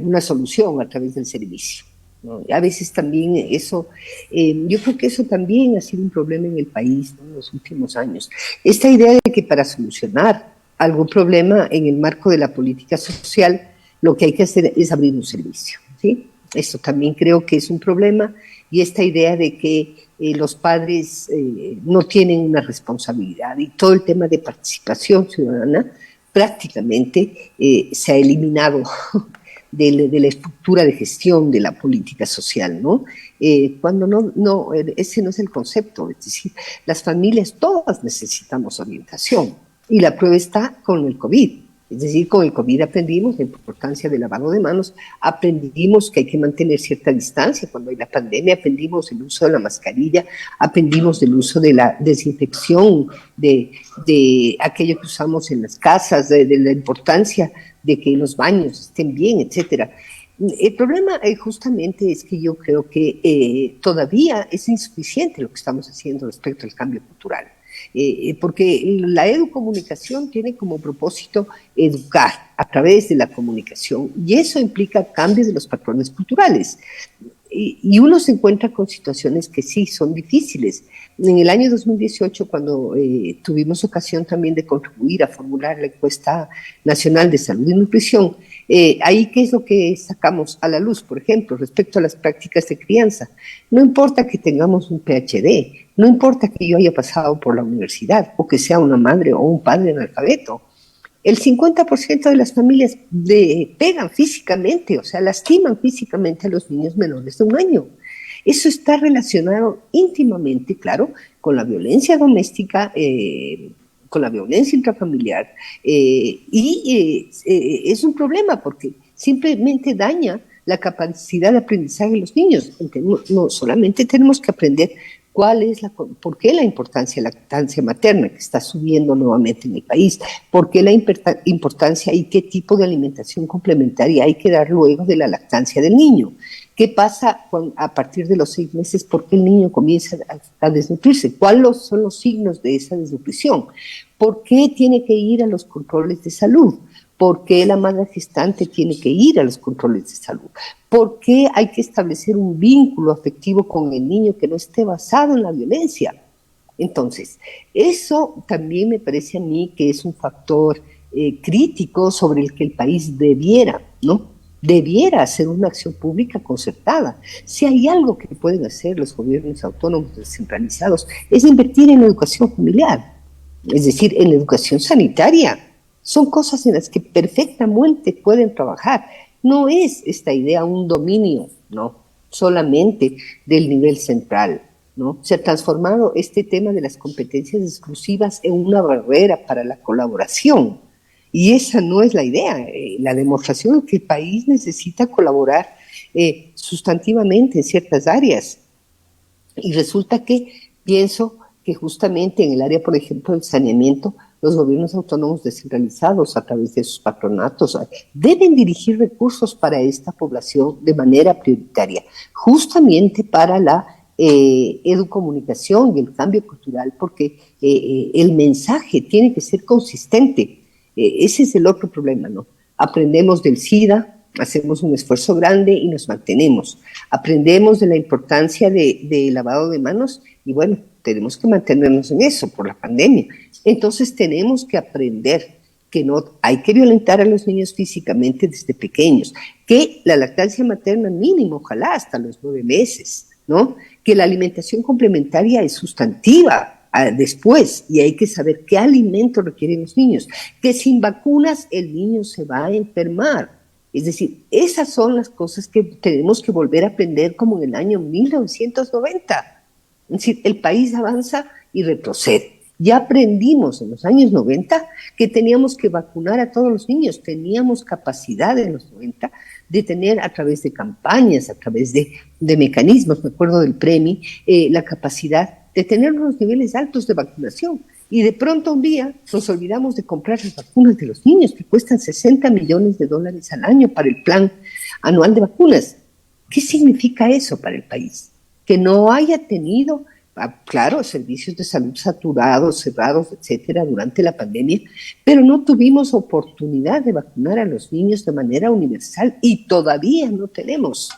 una solución a través del servicio, ¿no? A veces también eso, yo creo que eso también ha sido un problema en el país, ¿no?, en los últimos años. Esta idea de que para solucionar algún problema en el marco de la política social, lo que hay que hacer es abrir un servicio, ¿sí? Eso también creo que es un problema, y esta idea de que los padres no tienen una responsabilidad, y todo el tema de participación ciudadana prácticamente se ha eliminado de la estructura de gestión de la política social, ¿no? Cuando ese no es el concepto. Es decir, las familias todas necesitamos orientación, y la prueba está con el COVID. Es decir, con el COVID aprendimos la importancia del lavado de manos, aprendimos que hay que mantener cierta distancia cuando hay la pandemia, aprendimos el uso de la mascarilla, aprendimos del uso de la desinfección, de aquello que usamos en las casas, de la importancia de que los baños estén bien, etcétera. El problema justamente es que yo creo que todavía es insuficiente lo que estamos haciendo respecto al cambio cultural. porque la educomunicación tiene como propósito educar a través de la comunicación y eso implica cambios de los patrones culturales. Y uno se encuentra con situaciones que sí son difíciles. En el año 2018, cuando tuvimos ocasión también de contribuir a formular la encuesta nacional de salud y nutrición, ahí qué es lo que sacamos a la luz, por ejemplo, respecto a las prácticas de crianza. No importa que tengamos un PhD, no importa que yo haya pasado por la universidad o que sea una madre o un padre analfabeto, el 50% de las familias pegan físicamente, o sea, lastiman físicamente a los niños menores de 1 año. Eso está relacionado íntimamente, claro, con la violencia doméstica, con la violencia intrafamiliar, es un problema porque simplemente daña la capacidad de aprendizaje de los niños. No solamente tenemos que aprender por qué la importancia de la lactancia materna, que está subiendo nuevamente en el país, por qué la importancia y qué tipo de alimentación complementaria hay que dar luego de la lactancia del niño. ¿Qué pasa a partir de los 6 meses? ¿Por qué el niño comienza a desnutrirse? ¿Cuáles son los signos de esa desnutrición? ¿Por qué tiene que ir a los controles de salud? ¿Por qué la madre gestante tiene que ir a los controles de salud? ¿Por qué hay que establecer un vínculo afectivo con el niño que no esté basado en la violencia? Entonces, eso también me parece a mí que es un factor crítico sobre el que el país debiera hacer una acción pública concertada. Si hay algo que pueden hacer los gobiernos autónomos descentralizados es invertir en educación familiar, es decir, en educación sanitaria. Son cosas en las que perfectamente pueden trabajar. No es esta idea un dominio, no, solamente del nivel central, ¿no? Se ha transformado este tema de las competencias exclusivas en una barrera para la colaboración. Y esa no es la idea. La demostración es que el país necesita colaborar sustantivamente en ciertas áreas. Y resulta que pienso que justamente en el área, por ejemplo, del saneamiento, los gobiernos autónomos descentralizados a través de sus patronatos deben dirigir recursos para esta población de manera prioritaria, justamente para la educomunicación y el cambio cultural, porque el mensaje tiene que ser consistente. Ese es el otro problema, ¿no? Aprendemos del SIDA, hacemos un esfuerzo grande y nos mantenemos. Aprendemos de la importancia de lavado de manos y bueno, tenemos que mantenernos en eso por la pandemia. Entonces tenemos que aprender que no hay que violentar a los niños físicamente desde pequeños, que la lactancia materna mínimo, ojalá hasta los 9 meses, ¿no? Que la alimentación complementaria es sustantiva después y hay que saber qué alimentos requieren los niños, que sin vacunas el niño se va a enfermar. Es decir, esas son las cosas que tenemos que volver a aprender como en el año 1990. Es decir, el país avanza y retrocede. Ya aprendimos en los años 90 que teníamos que vacunar a todos los niños, teníamos capacidad en los 90 de tener a través de campañas, a través de mecanismos, me acuerdo del PREMI, la capacidad de tener unos niveles altos de vacunación. Y de pronto un día nos olvidamos de comprar las vacunas de los niños que cuestan $60 millones al año para el plan anual de vacunas. ¿Qué significa eso para el país? Que no haya tenido, claro, servicios de salud saturados, cerrados, etcétera, durante la pandemia, pero no tuvimos oportunidad de vacunar a los niños de manera universal y todavía no tenemos.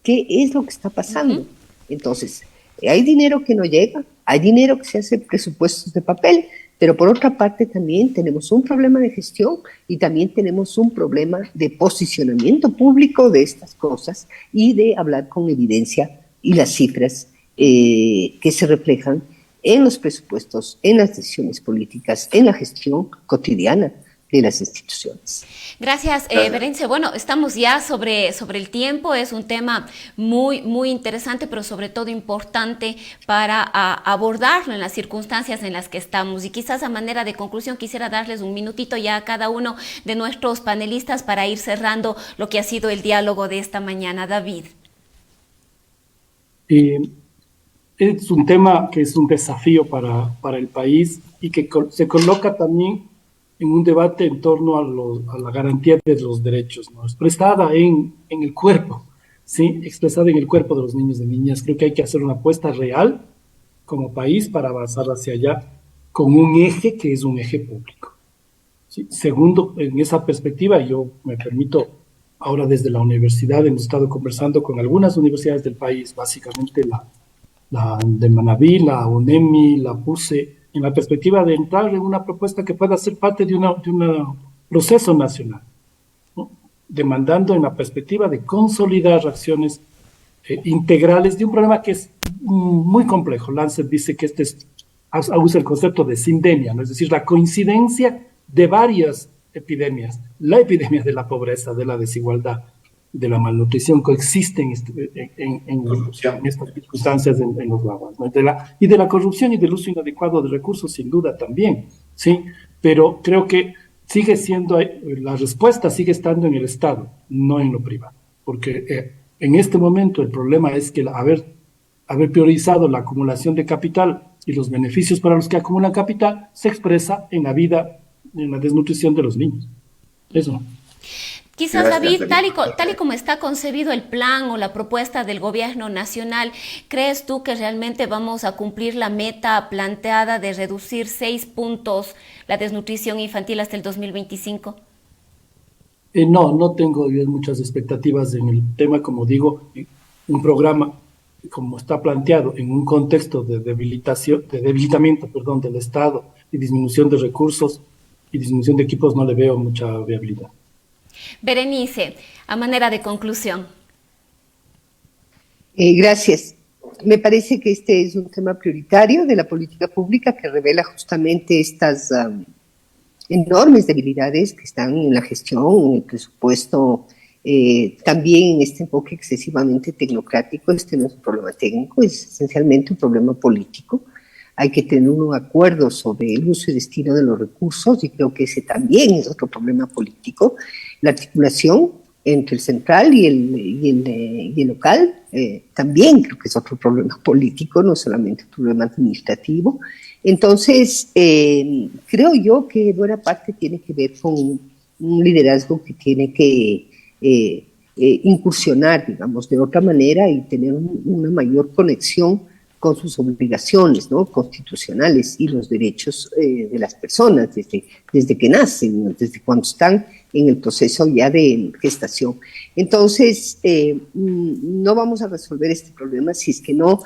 ¿Qué es lo que está pasando? Entonces, hay dinero que no llega, hay dinero que se hace presupuestos de papel, pero por otra parte también tenemos un problema de gestión y también tenemos un problema de posicionamiento público de estas cosas y de hablar con evidencia y las cifras que se reflejan en los presupuestos, en las decisiones políticas, en la gestión cotidiana de las instituciones. Gracias, Berenice. Bueno, estamos ya sobre el tiempo. Es un tema muy, muy interesante, pero sobre todo importante para abordarlo en las circunstancias en las que estamos. Y quizás a manera de conclusión quisiera darles un minutito ya a cada uno de nuestros panelistas para ir cerrando lo que ha sido el diálogo de esta mañana. David. Es un tema que es un desafío para el país y que se coloca también en un debate en torno a la garantía de los derechos, ¿no? Expresada en el cuerpo, ¿sí? Expresada en el cuerpo de los niños y niñas. Creo que hay que hacer una apuesta real como país para avanzar hacia allá con un eje que es un eje público. ¿Sí? Segundo, en esa perspectiva, yo me permito, ahora desde la universidad hemos estado conversando con algunas universidades del país, básicamente la de Manabí, la UNEMI, la PUCE, en la perspectiva de entrar en una propuesta que pueda ser parte de un proceso nacional, ¿no? Demandando en la perspectiva de consolidar acciones integrales de un problema que es muy complejo. Lancet dice que usa el concepto de sindemia, ¿no? Es decir, la coincidencia de varias epidemias, la epidemia de la pobreza, de la desigualdad, de la malnutrición, coexisten en estas circunstancias en los guaguas, ¿no? Y de la corrupción y del uso inadecuado de recursos, sin duda también, ¿sí? Pero creo que sigue siendo, la respuesta sigue estando en el Estado, no en lo privado, porque en este momento el problema es que haber priorizado la acumulación de capital y los beneficios para los que acumulan capital se expresa en la vida, en la desnutrición de los niños. Eso. Quizás, David, tal y como está concebido el plan o la propuesta del gobierno nacional, ¿crees tú que realmente vamos a cumplir la meta planteada de reducir 6 puntos la desnutrición infantil hasta el 2025? No tengo yo muchas expectativas en el tema, como digo, un programa como está planteado en un contexto de debilitamiento del Estado y disminución de recursos y disminución de equipos, no le veo mucha viabilidad. Berenice, a manera de conclusión. Gracias. Me parece que este es un tema prioritario de la política pública que revela justamente estas enormes debilidades que están en la gestión, en el presupuesto, también en este enfoque excesivamente tecnocrático. Este no es un problema técnico, es esencialmente un problema político. Hay que tener un acuerdo sobre el uso y destino de los recursos, y creo que ese también es otro problema político. La articulación entre el central y el local también creo que es otro problema político, no solamente un problema administrativo. Entonces, creo yo que buena parte tiene que ver con un liderazgo que tiene que incursionar, digamos, de otra manera y tener una mayor conexión con sus obligaciones, ¿no?, constitucionales y los derechos de las personas desde que nacen, desde cuando están en el proceso ya de gestación. Entonces, no vamos a resolver este problema si es que no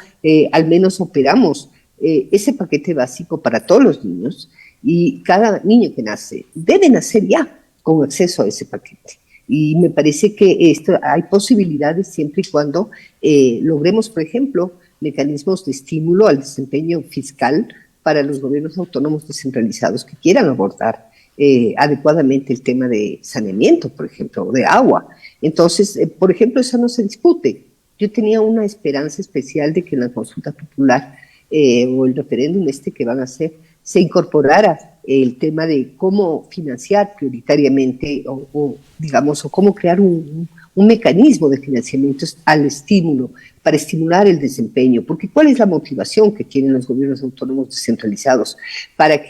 al menos operamos ese paquete básico para todos los niños, y cada niño que nace debe nacer ya con acceso a ese paquete. Y me parece que hay posibilidades siempre y cuando logremos, por ejemplo, mecanismos de estímulo al desempeño fiscal para los gobiernos autónomos descentralizados que quieran abordar adecuadamente el tema de saneamiento, por ejemplo, o de agua. Entonces, por ejemplo, eso no se discute. Yo tenía una esperanza especial de que en la consulta popular o el referéndum que van a hacer se incorporara el tema de cómo financiar prioritariamente o cómo crear un mecanismo de financiamiento al estímulo, para estimular el desempeño, porque ¿cuál es la motivación que tienen los gobiernos autónomos descentralizados para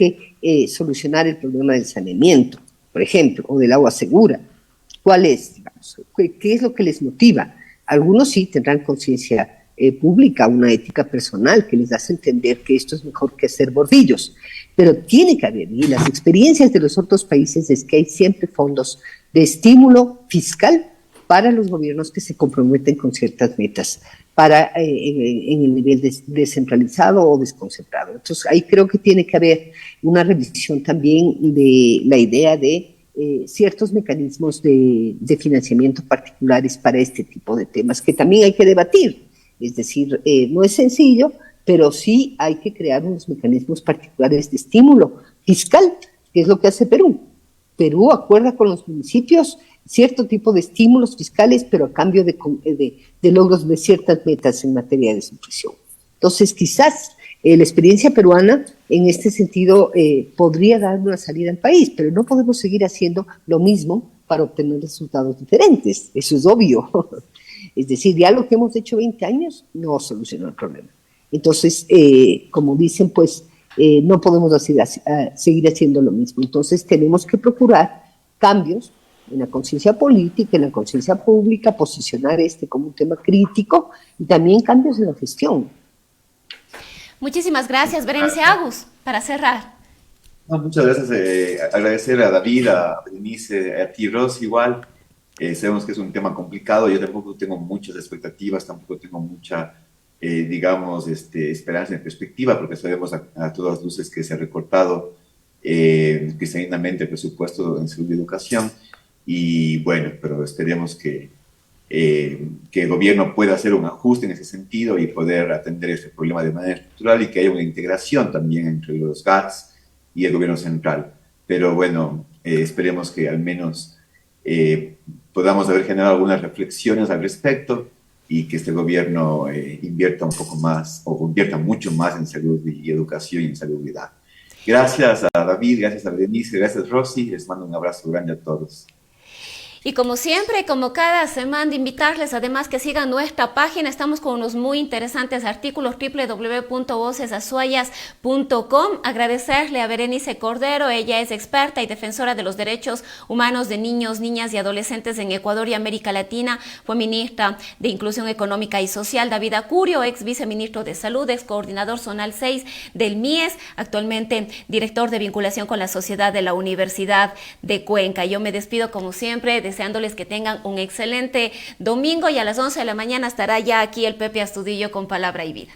solucionar el problema del saneamiento, por ejemplo, o del agua segura? ¿Cuál es, qué es lo que les motiva? Algunos sí tendrán conciencia pública, una ética personal que les hace entender que esto es mejor que hacer bordillos, pero tiene que haber, y las experiencias de los otros países es que hay siempre fondos de estímulo fiscal para los gobiernos que se comprometen con ciertas metas en el nivel descentralizado o desconcentrado. Entonces ahí creo que tiene que haber una revisión también de la idea de ciertos mecanismos de financiamiento particulares para este tipo de temas que también hay que debatir. Es decir, no es sencillo, pero sí hay que crear unos mecanismos particulares de estímulo fiscal, que es lo que hace Perú. Perú acuerda con los municipios cierto tipo de estímulos fiscales, pero a cambio de logros de ciertas metas en materia de desnutrición. Entonces, quizás la experiencia peruana en este sentido podría dar una salida al país, pero no podemos seguir haciendo lo mismo para obtener resultados diferentes. Eso es obvio. Es decir, ya lo que hemos hecho 20 años no solucionó el problema. Entonces, como dicen, pues no podemos seguir haciendo lo mismo. Entonces, tenemos que procurar cambios en la conciencia política, en la conciencia pública, posicionar como un tema crítico, y también cambios en la gestión. Muchísimas gracias, Berenice Agus, para cerrar. No, muchas gracias. Agradecer a David, a Berenice, a ti, Rosy, igual. Sabemos que es un tema complicado. Yo tampoco tengo muchas expectativas, tampoco tengo mucha, digamos, esperanza en perspectiva, porque sabemos a todas luces que se ha recortado cristalinamente el presupuesto en salud y educación. Y bueno, pero esperemos que el gobierno pueda hacer un ajuste en ese sentido y poder atender este problema de manera estructural y que haya una integración también entre los GATS y el gobierno central. Pero bueno, esperemos que al menos podamos haber generado algunas reflexiones al respecto y que este gobierno invierta un poco más o invierta mucho más en salud y educación y en salubridad. Gracias a David, gracias a Berenice, gracias Rosy, les mando un abrazo grande a todos. Y como siempre, como cada semana, invitarles además que sigan nuestra página. Estamos con unos muy interesantes artículos, www.vocesazuayas.com. Agradecerle a Berenice Cordero, ella es experta y defensora de los derechos humanos de niños, niñas y adolescentes en Ecuador y América Latina. Fue ministra de Inclusión Económica y Social. David Acurio, ex viceministro de Salud, ex coordinador zonal 6 del MIES, actualmente director de vinculación con la sociedad de la Universidad de Cuenca. Yo me despido como siempre, deseándoles que tengan un excelente domingo y a las 11 de la mañana estará ya aquí el Pepe Astudillo con Palabra y Vida.